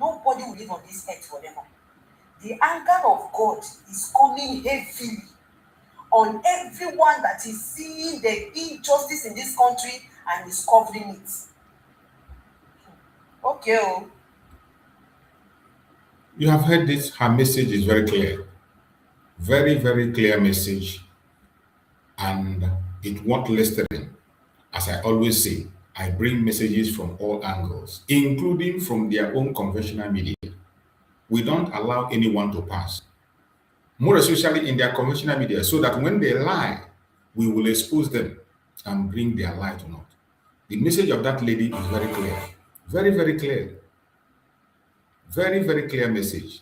F: Nobody will live on this earth forever. The anger of God is coming heavily on everyone that is seeing the injustice in this country and is covering it. Okay.
D: You have heard this. Her message is very clear. Very, very clear message. And it won't listening. As I always say, I bring messages from all angles, including from their own conventional media. We don't allow anyone to pass, more especially in their conventional media, so that when they lie, we will expose them and bring their lie to naught. The message of that lady is very clear. Very, very clear. Very, very clear message.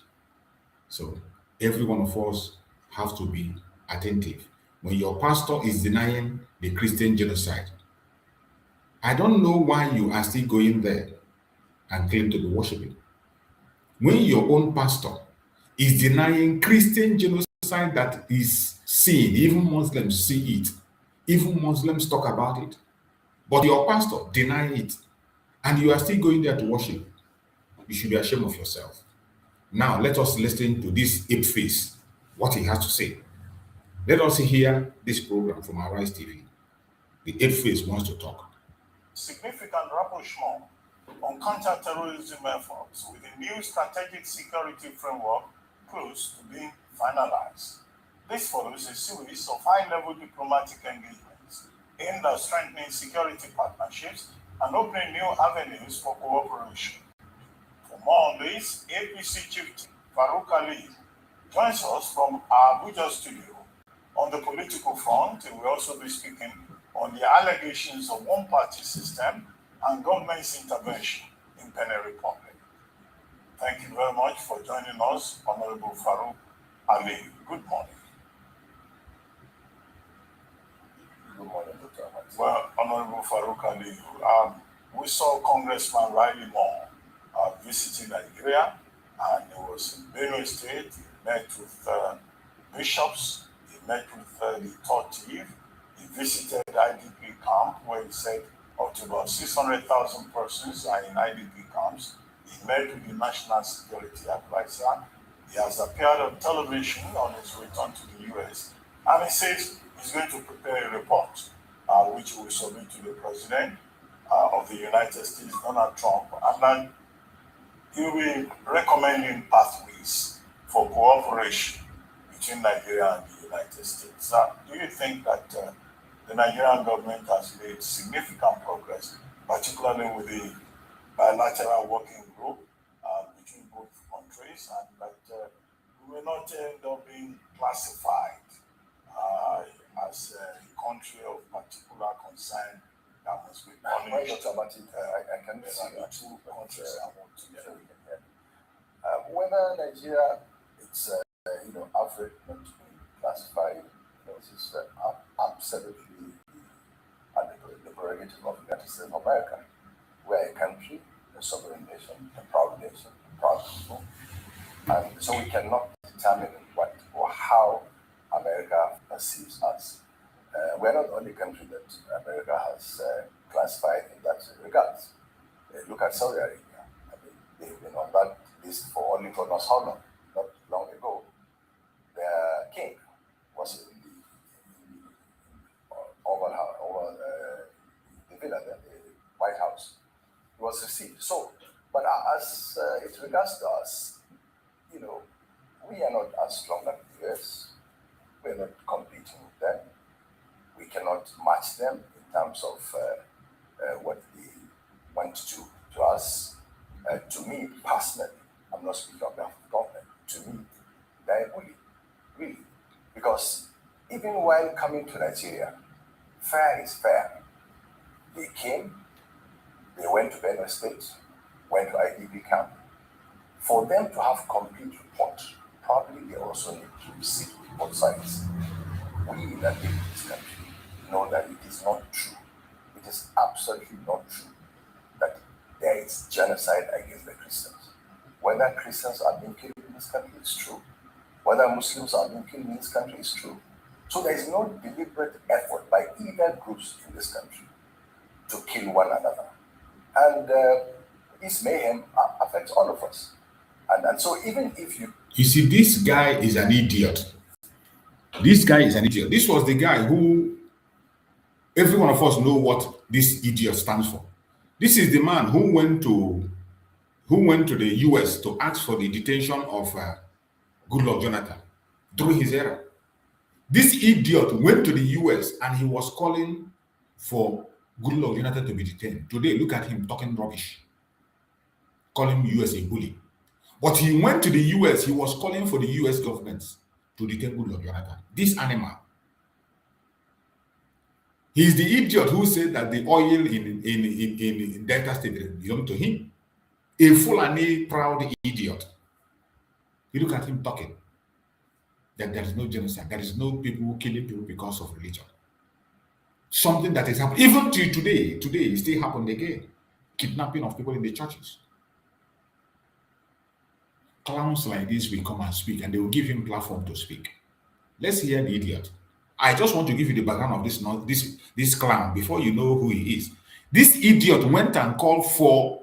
D: So every one of us have to be attentive. When your pastor is denying the Christian genocide, I don't know why you are still going there and claim to be worshiping. When your own pastor is denying Christian genocide that is seen, even Muslims see it, even Muslims talk about it, but your pastor deny it, and you are still going there to worship, you should be ashamed of yourself. Now let us listen to this ape face, what he has to say. Let us hear this program from Arise TV. The ape face wants to talk.
G: Significant rapprochement on counter-terrorism efforts with a new strategic security framework close to being finalized. This follows a series of high-level diplomatic engagements aimed at strengthening security partnerships and opening new avenues for cooperation. For more on this, APC chief Farouk Ali joins us from our Abuja studio. On the political front, we will also be speaking on the allegations of one-party system and government's intervention in Benin Republic. Thank you very much for joining us, Honorable Farouk Ali. Good morning.
E: Good morning, Dr. Ahmad.
G: Well, Honorable Farouk Ali, we saw Congressman Riley Moore visiting Nigeria, and he was in Benue State. He met with bishops, he met with the third chief, he visited IDP camp where he said up to about 600,000 persons are in IDP camps. He met with the National Security Advisor. He has appeared on television on his return to the US, and he says he's going to prepare a report which he will submit to the President of the United States, Donald Trump, and then he will be recommending pathways for cooperation between Nigeria and the United States. Do you think that the Nigerian government has made significant progress, particularly with the bilateral working group between both countries, and that we will not end up being classified as a country of particular concern that must be punished?
E: Dr. Ahmad, I can see the two countries I want to hear. Whether Nigeria, it's afraid not to be classified, this is absolutely the prerogative of the United States of America. We're a country, a sovereign nation, a proud people, and so we cannot determine what or how America perceives us. We're not the only country that America has classified in that regard. Look at Saudi Arabia. I mean, they've been on that list for only for not how long, not long ago. Their king was in the over the villa, the White House. He was received. So, but as it regards to us, we are not as strong as the US. We're not competing with them. We cannot match them in terms of what they want to do to us. To me personally, I'm not speaking on behalf of the government. To me, they're bully, really, because even while coming to Nigeria, fair is fair. They came, they went to Benue State, went to IDP camp. For them to have complete report, probably they also need to see both sides. We that live in this country know that it is not true. It is absolutely not true that there is genocide against the Christians. Whether Christians are being killed in this country is true. Whether Muslims are being killed in this country is true. So there is no deliberate effort by either groups in this country to kill one another. And this mayhem affects all of us. And so even if
D: You see, this guy is an idiot. This guy is an idiot. This was the guy who every one of us know what this idiot stands for. This is the man who went to the US to ask for the detention of Goodluck Jonathan during his era. This idiot went to the US and he was calling for Goodluck Jonathan to be detained. Today, look at him talking rubbish, calling US a bully. But he went to the US, he was calling for the US government to detain Goodluck Jonathan. This animal. He's the idiot who said that the oil in Delta State belonged to him. A Fulani proud idiot. You look at him talking that there is no genocide, there is no people killing people because of religion. Something that is happening even to today. Today, it still happened again. Kidnapping of people in the churches. Clowns like this will come and speak, and they will give him platform to speak. Let's hear the idiot. I just want to give you the background of this clown before you know who he is. This idiot went and called for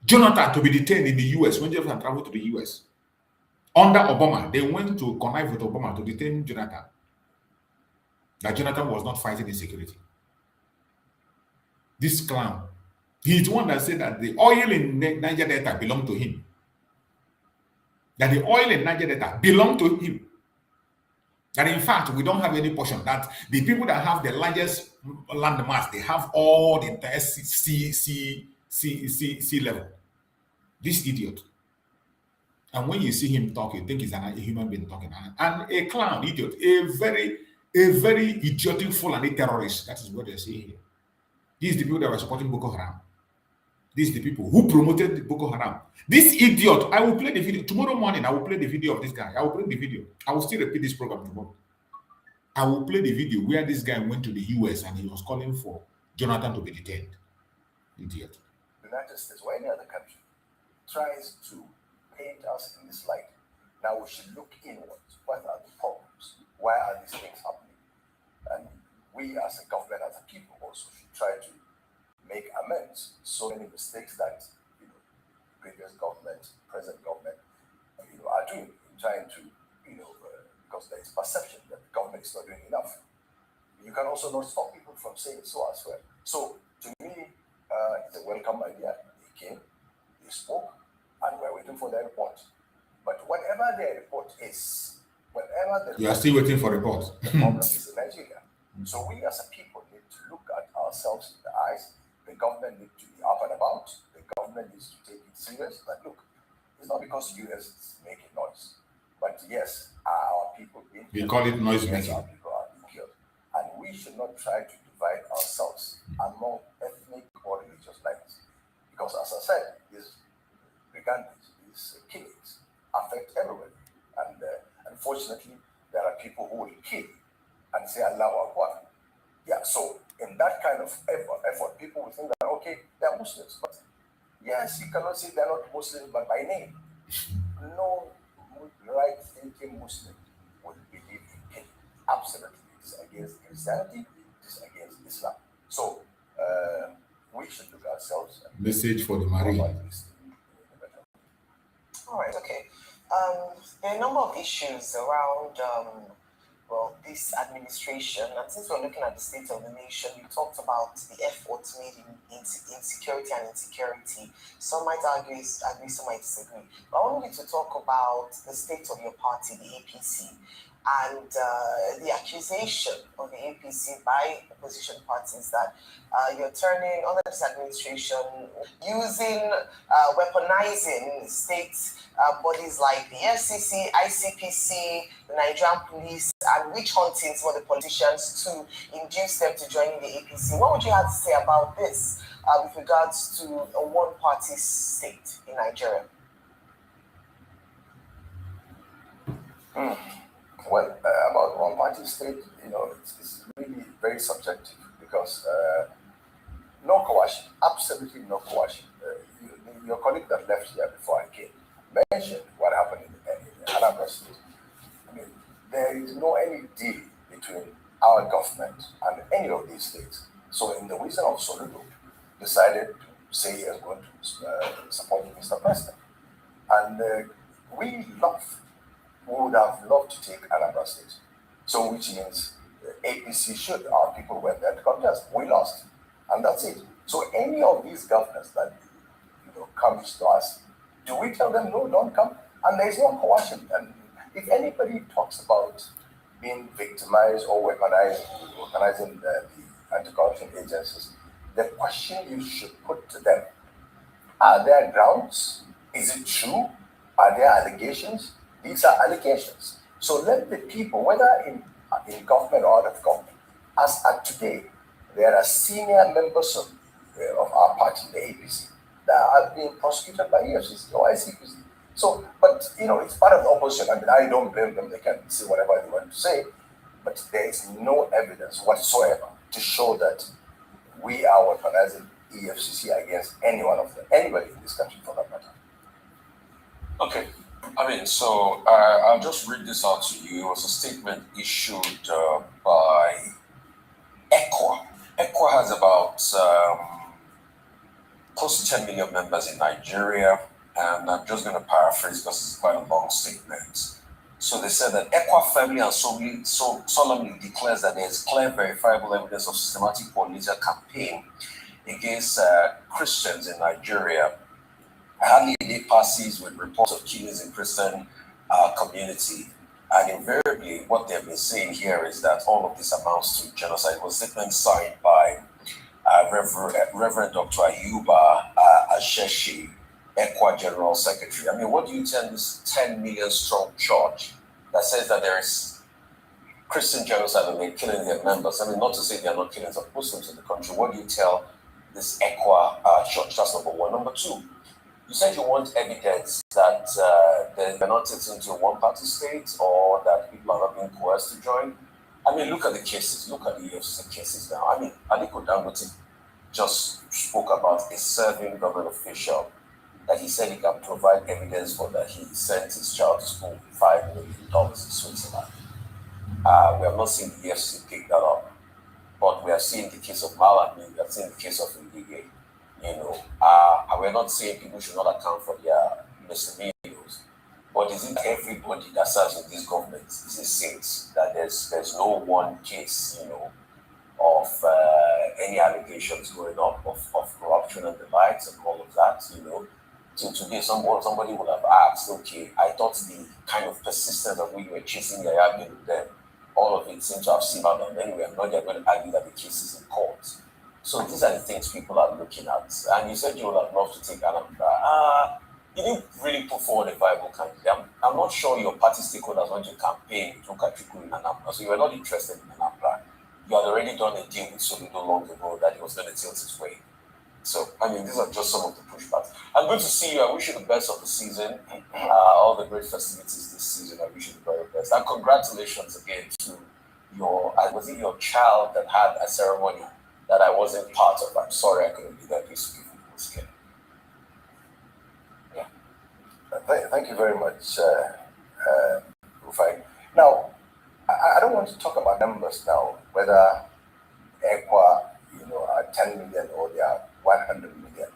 D: Jonathan to be detained in the US when Jonathan traveled to the US. Under Obama, they went to connive with Obama to detain Jonathan. That Jonathan was not fighting insecurity. This clown, he's the one that said that the oil in Niger Delta belonged to him. That the oil in Niger Delta belonged to him. That in fact, we don't have any portion. That the people that have the largest land mass, they have all the entire sea level. This idiot. And when you see him talk, you think he's a human being talking. And a clown, idiot, a very idiotic fool and a terrorist. That is what they say here. These are the people that were supporting Boko Haram. These are the people who promoted Boko Haram. This idiot, I will play the video. Tomorrow morning, I will play the video of this guy. I will play the video. I will still repeat this program tomorrow. I will play the video where this guy went to the US and he was calling for Jonathan to be detained. Idiot.
H: The United States or any other country tries to paint us in this light. Now we should look inwards. What are the problems? Why are these things happening? And we as a government, as a people also should try to make amends. So many mistakes that previous government, present government, are doing in trying to, because there is perception that the government is not doing enough. You can also not stop people from saying so as well. So to me, it's a welcome idea. They came, they spoke, and we're waiting for their report. But whatever their report is,
D: you are still waiting for report.
H: The problem is in Nigeria. So we as a people need to look at ourselves in the eyes. The government needs to be up and about. The government needs to take it serious. But look, it's not because US is making noise. But yes, our people being
D: we call it noise
H: yes,
D: making.
H: our people are being killed. And we should not try to divide ourselves among ethnic or religious lines. Because as I said, these brigandages, these killings affect everyone. And unfortunately, there are people who will kill and say Allah Akbar. Yeah, so in that kind of effort, people will think that, okay, they're Muslims. But yes, you cannot say they're not Muslims, but by name. No right-thinking Muslim would believe in killing. Absolutely. It is against Christianity, it is against Islam. So we should look at ourselves.
D: Message for the Marine.
F: All right, okay. There are a number of issues around this administration, and since we're looking at the state of the nation, you talked about the efforts made in security and insecurity. Some might agree, some might disagree. But I want you to talk about the state of your party, the APC, and the accusation of the APC by opposition parties that you're turning under this administration using, weaponizing state bodies like the FCC, ICPC, the Nigerian police, and witch hunting for the politicians to induce them to join the APC. What would you have to say about this with regards to a one-party state in Nigeria?
H: Well, about one-party state, it's really very subjective because no coercion, absolutely no coercion. Your colleague that left here before I came mentioned what happened in Anambra State. I mean, there is no any deal between our government and any of these states. So in the wisdom of Soludo, decided to say he is going to support Mr. President. And we would have loved to take Anambra State. So which means APC should, our people went there to contest. We lost. And that's it. So any of these governors that comes to us, do we tell them no, don't come? And there's no coercion. And if anybody talks about being victimized or weaponizing the anti-corruption agencies, the question you should put to them, are there grounds? Is it true? Are there allegations? These are allegations. So let the people, whether in government or out of government, as at today, there are senior members of our party, the APC, that are being prosecuted by EFCC or ICPC. So, but it's part of the opposition. I mean, I don't blame them. They can say whatever they want to say, but there is no evidence whatsoever to show that we are weaponizing EFCC against any one of them, anybody in this country for that matter.
I: Okay. I mean, so I'll just read this out to you. It was a statement issued by ECWA. ECWA has about close to 10 million members in Nigeria, and I'm just going to paraphrase because it's quite a long statement. So they said that ECWA firmly and solemnly declares that there is clear, verifiable evidence of systematic political campaign against Christians in Nigeria. Hardly a day passes with reports of killings in Christian community. And invariably, what they've been saying here is that all of this amounts to genocide. It was a statement signed by Reverend Dr. Ayuba Asheshi, ECWA General Secretary. I mean, what do you tell this 10 million strong church that says that there is Christian genocide and they're killing their members? I mean, not to say they are not killing some Muslims in the country. What do you tell this ECWA church? That's number one. Number two, you said you want evidence that they're not into a one-party state or that people are not being coerced to join. I mean, look at the cases. Look at the EFCC cases now. I mean, Aliko Dangote just spoke about a serving government official that he said he can provide evidence for that he sent his child to school with $5 million in Switzerland. We have not seen the EFCC pick that up, but we have seen the case of Malami, we have seen the case of Ndigay. And we're not saying people should not account for their misdemeanors, but is it everybody that serves in this government is a saint? That there's no one case, of any allegations going up of corruption and the likes and all of that, Till today, somebody would have asked, okay, I thought the kind of persistence of we were chasing Yaya with them, all of it seems to have simmered down. Anyway, I'm not going to argue that the case is in court. So these are the things people are looking at. And you said you would have loved to take Anambra. You didn't really put forward a viable candidate. I'm not sure your party stakeholders want to campaign with Ukachukwu in Anambra. So you were not interested in Anambra. You had already done a deal with Soludo long ago that he was going to tilt his way. So, I mean, these are just some of the pushbacks. I'm good to see you. I wish you the best of the season. All the great festivities this season. I wish you the very best. And congratulations again to was it your child that had a ceremony that I wasn't part of? I'm sorry I couldn't be there. Please forgive me. Yeah.
H: Thank you very much, Rufai. Now, I don't want to talk about numbers now, whether ECWA, are 10 million or they are 100 million.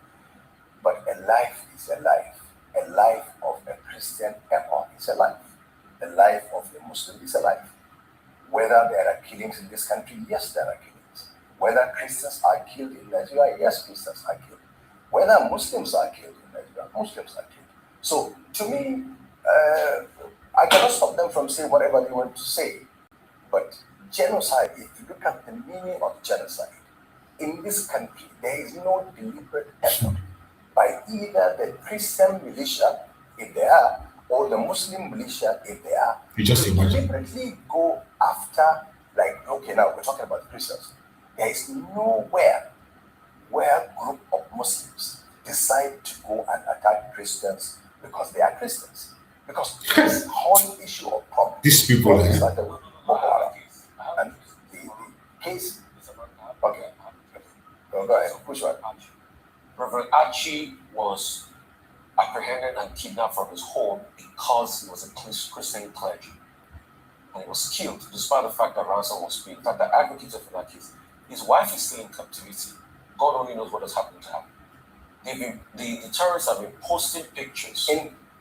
H: But a life is a life. A life of a Christian ECWA is a life. The life of a Muslim is a life. Whether there are killings in this country, yes, there are killings. Whether Christians are killed in Nigeria, yes, Christians are killed. Whether Muslims are killed in Nigeria, Muslims are killed. So, to me, I cannot stop them from saying whatever they want to say. But genocide, if you look at the meaning of genocide, in this country, there is no deliberate effort by either the Christian militia, if they are, or the Muslim militia, if they are,
D: You just imagine.
H: deliberately go after, like, okay, now we're talking about Christians. There is nowhere where a group of Muslims decide to go and attack Christians because they are Christians. Because this whole issue of problem,
D: These people,
H: started with Boko Haram. And the case, okay, go ahead, which one?
I: Reverend Archie was apprehended and kidnapped from his home because he was a Christian clergy. And he was killed despite the fact that ransom was paid. In fact, the advocate for that case, his wife is still in captivity. God only knows what has happened to her. The terrorists have been posting pictures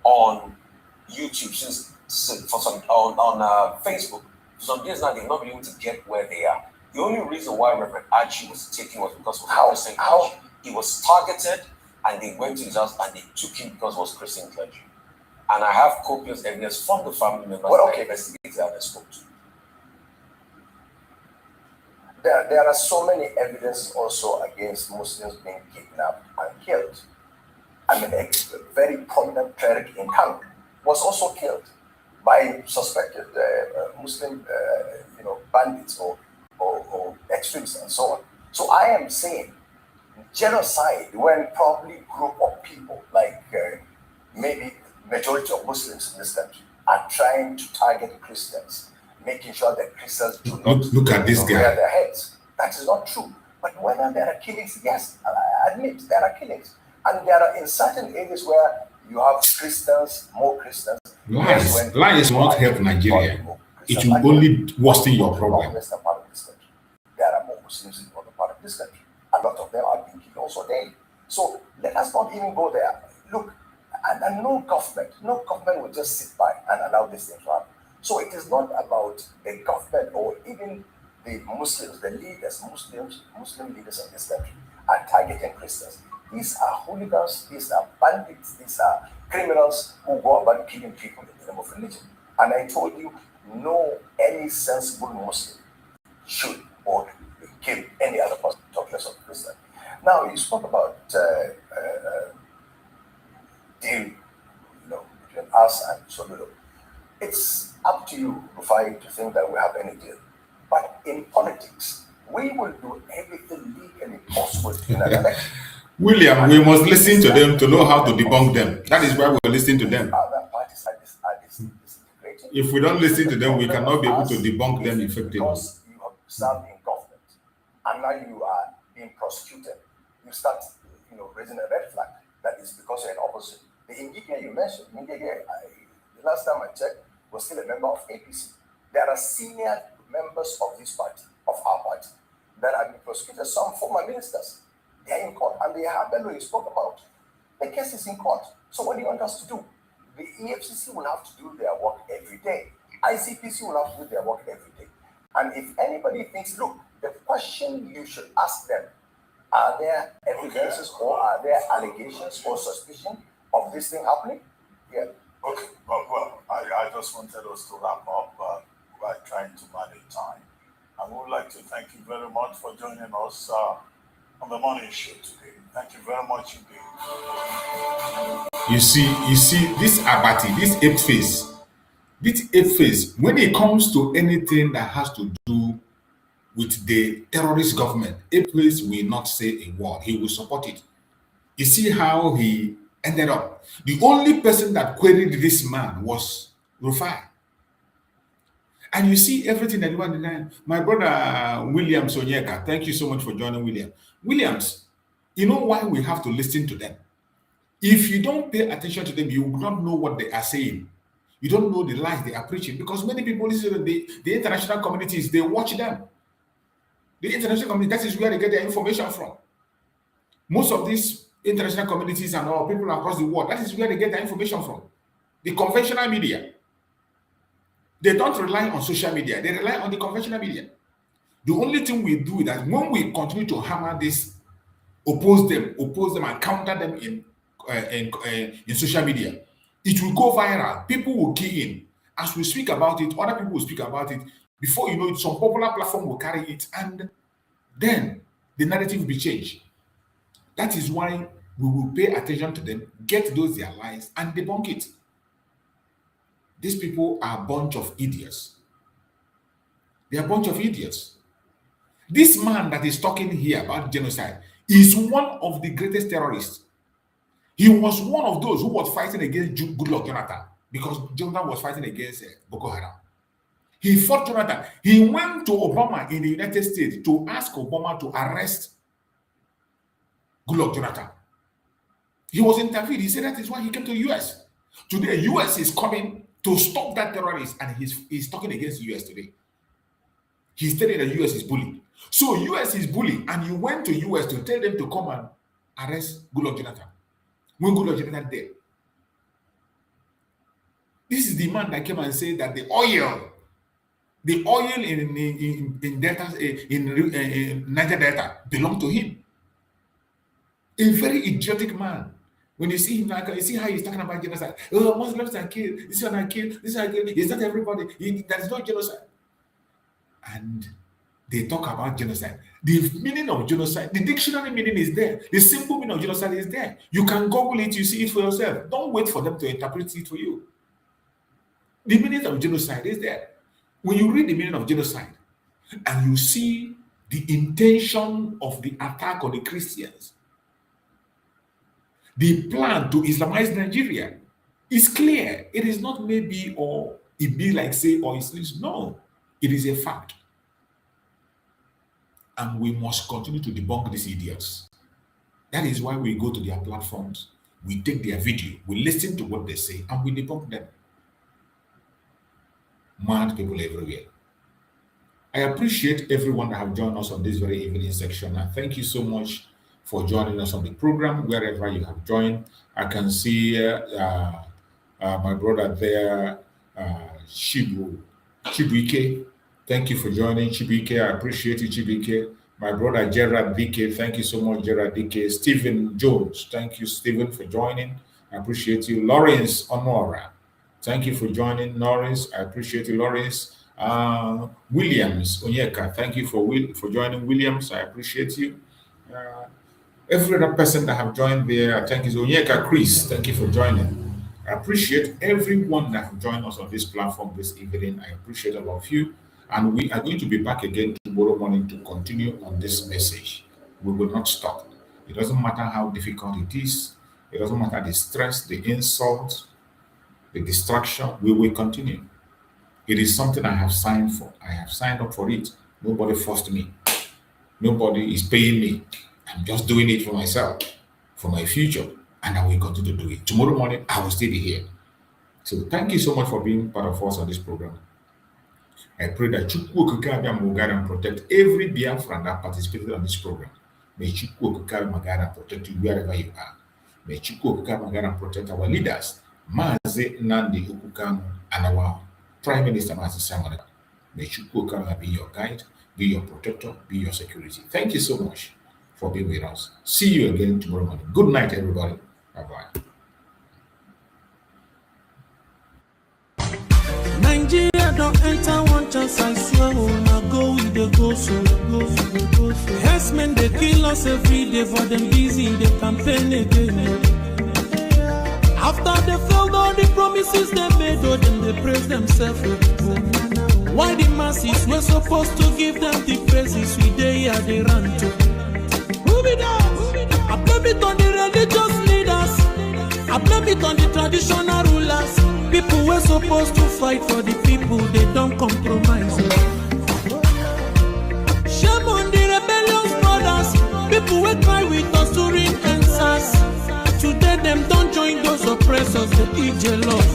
I: on YouTube on Facebook. For some days now, they've not been able to get where they are. The only reason why Reverend Archie was taken was because he was Christian clergy. He was targeted, and they went to his house and they took him because he was Christian clergy. And I have copious evidence from the family members that investigated and I spoke to.
H: There are so many evidence also against Muslims being kidnapped and killed. I mean, a very prominent cleric in town was also killed by suspected Muslim, bandits or extremists and so on. So I am saying genocide, when probably group of people like maybe majority of Muslims in this country are trying to target Christians, making sure that Christians do not
D: look at this guy.
H: Wear their heads. That is not true. But whether there are killings, yes, I admit there are killings. And there are in certain areas where you have Christians, more Christians.
D: Lies will not help Nigeria. It will only worsen your problem.
H: There are more Muslims in the other part of this country. A lot of them are being killed also daily. So let us not even go there. Look, and no government will just sit by and allow these things to happen. So it is not about the government or even the Muslims, the leaders, Muslim leaders in this country are targeting Christians. These are hooligans, these are bandits, these are criminals who go about killing people in the name of religion. And I told you, no any sensible Muslim should or kill any other person, talk less of Christian. Now, you spoke about deal, between us and Soludo. It's up to you, Rufai, to think that we have any deal. But in politics, we will do everything legally possible in an election.
D: William, we must listen to them to know how to debunk them. That is why we're listening to them.
H: Other parties are disintegrating.
D: If we don't listen to them, we cannot be able to debunk them effectively.
H: Because you have served in government and now you are being prosecuted, you start raising a red flag that is because you're in opposition. The Ngige you mentioned, the last time I checked, was still a member of APC. There are senior members of this party, of our party, that have been prosecuted, some former ministers. They are in court, and they have been spoke about. The case is in court. So what do you want us to do? The EFCC will have to do their work every day. ICPC will have to do their work every day. And if anybody thinks, look, the question you should ask them, are there evidences or are there allegations or suspicion of this thing happening? Yeah.
G: Okay, well, I just wanted us to wrap up by trying to manage time. And we would like to thank you very much for joining us on the morning show today. Thank you very much indeed.
D: You see, this Abati, this ape face, when it comes to anything that has to do with the terrorist government, ape face will not say a word. He will support it. You see how he ended up. The only person that queried this man was Rufai. And you see everything that you want to deny. My brother Williams Onyeka, thank you so much for joining, William. Williams, you know why we have to listen to them? If you don't pay attention to them, you will not know what they are saying. You don't know the lies they are preaching, because many people listen to the international communities, they watch them. The international community, that is where they get their information from. Most of these international communities and all people across the world, that is where they get their information from. The conventional media. They don't rely on social media. They rely on the conventional media. The only thing we do is that when we continue to hammer this, oppose them, and counter them in social media, it will go viral. People will key in. As we speak about it, other people will speak about it. Before you know it, some popular platform will carry it, and then the narrative will be changed. That is why we will pay attention to them, get those their lies, and debunk it. These people are a bunch of idiots. They are a bunch of idiots. This man that is talking here about genocide is one of the greatest terrorists. He was one of those who was fighting against Goodluck Jonathan, because Jonathan was fighting against Boko Haram. He fought Jonathan. He went to Obama in the United States to ask Obama to arrest Goodluck Jonathan. He was interviewed. He said that is why he came to the US. Today, US is coming to stop that terrorist, and he's talking against the US today. He's telling the US is bullying. So US is bullying, and you went to US to tell them to come and arrest Goodluck Jonathan. When Goodluck Jonathan dead. This is the man that came and said that the oil in Delta, in Niger Delta belonged to him. A very idiotic man. When you see him, like, you see how he's talking about genocide. Oh, Muslims are killed. This one are killed. This one are killed. It's not everybody. There is no genocide. And they talk about genocide. The meaning of genocide, the dictionary meaning is there. The simple meaning of genocide is there. You can Google it, you see it for yourself. Don't wait for them to interpret it for you. The meaning of genocide is there. When you read the meaning of genocide and you see the intention of the attack on the Christians, the plan to Islamize Nigeria is clear. It is not maybe or it be like say or it's no. It is a fact. And we must continue to debunk these idiots. That is why we go to their platforms, we take their video, we listen to what they say, and we debunk them. Mad people everywhere. I appreciate everyone that have joined us on this very evening section, and thank you so much for joining us on the program, wherever you have joined. I can see my brother there, Chibuike. Thank you for joining, Chibuike. I appreciate you, Chibuike. My brother Gerard DK, thank you so much, Gerard DK. Stephen Jones, thank you, Stephen, for joining. I appreciate you. Lawrence Honora, thank you for joining, Lawrence. I appreciate you, Lawrence. Williams Onyeka, thank you for joining, Williams. I appreciate you. Every other person that have joined there, thank you. Onyeka Chris, thank you for joining. I appreciate everyone that have joined us on this platform this evening. I appreciate all of you. And we are going to be back again tomorrow morning to continue on this message. We will not stop. It doesn't matter how difficult it is. It doesn't matter the stress, the insult, the distraction. We will continue. It is something I have signed for. I have signed up for it. Nobody forced me. Nobody is paying me. I'm just doing it for myself, for my future, and I will continue to do it. Tomorrow morning, I will still be here. So thank you so much for being part of us on this program. I pray that Chukwu Okike will guide and protect every Biafran that participated on this program. May Chukwu Okike guide and protect you wherever you are. May Chukwu Okike guide and protect our leaders, Mazi Nandi Okukamu, and our Prime Minister Mazi Simon. May Chukwu Okike be your guide, be your protector, be your security. Thank you so much for being with us. See you again tomorrow morning. Good night, everybody. Bye-bye.
A: Nigeria don't enter one chance, I swear. Now go with the go so. Herdsmen, they kill us every day, for them busy, they campaign again. After they failed all the promises they made, oh, then they praise themselves. Why the masses were supposed to give them the praises we they here they run to? Who be that? I blame it on the religious leaders. I blame it on the traditional rulers. People were supposed to fight for the people, they don't compromise. Shame on the rebellious brothers. People will cry with us during answers. Today them don't join those oppressors, they eat jollof.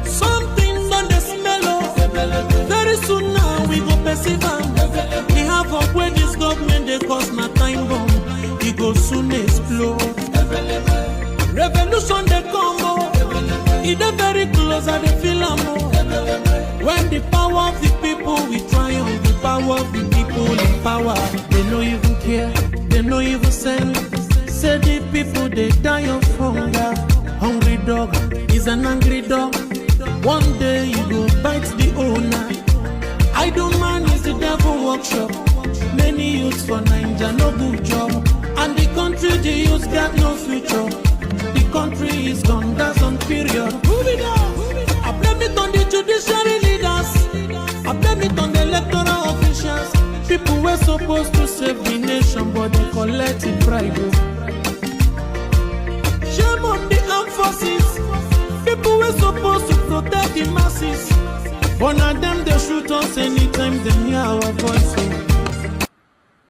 A: Something done the smell of. Very soon now we go perceive. We have up where this government they cause my time bomb. It go soon explode. Revolution they come. It's very close at the film. When the power of the people we triumph, the power of the people in power. They no even care, they no even send. Say the people they die of hunger. Hungry dog is an angry dog. One day you go bite the owner. Idle man is the devil workshop. Many youths for Nigeria no good job. And the country the youths got no future. The country is gone, that's on period. Move it up. I blame it on the judiciary leaders. I blame it on the electoral officials. People were supposed to save the nation, but they collected bribe. Shame on the armed forces. People were supposed to protect the masses. But now them they shoot us anytime they hear our voice.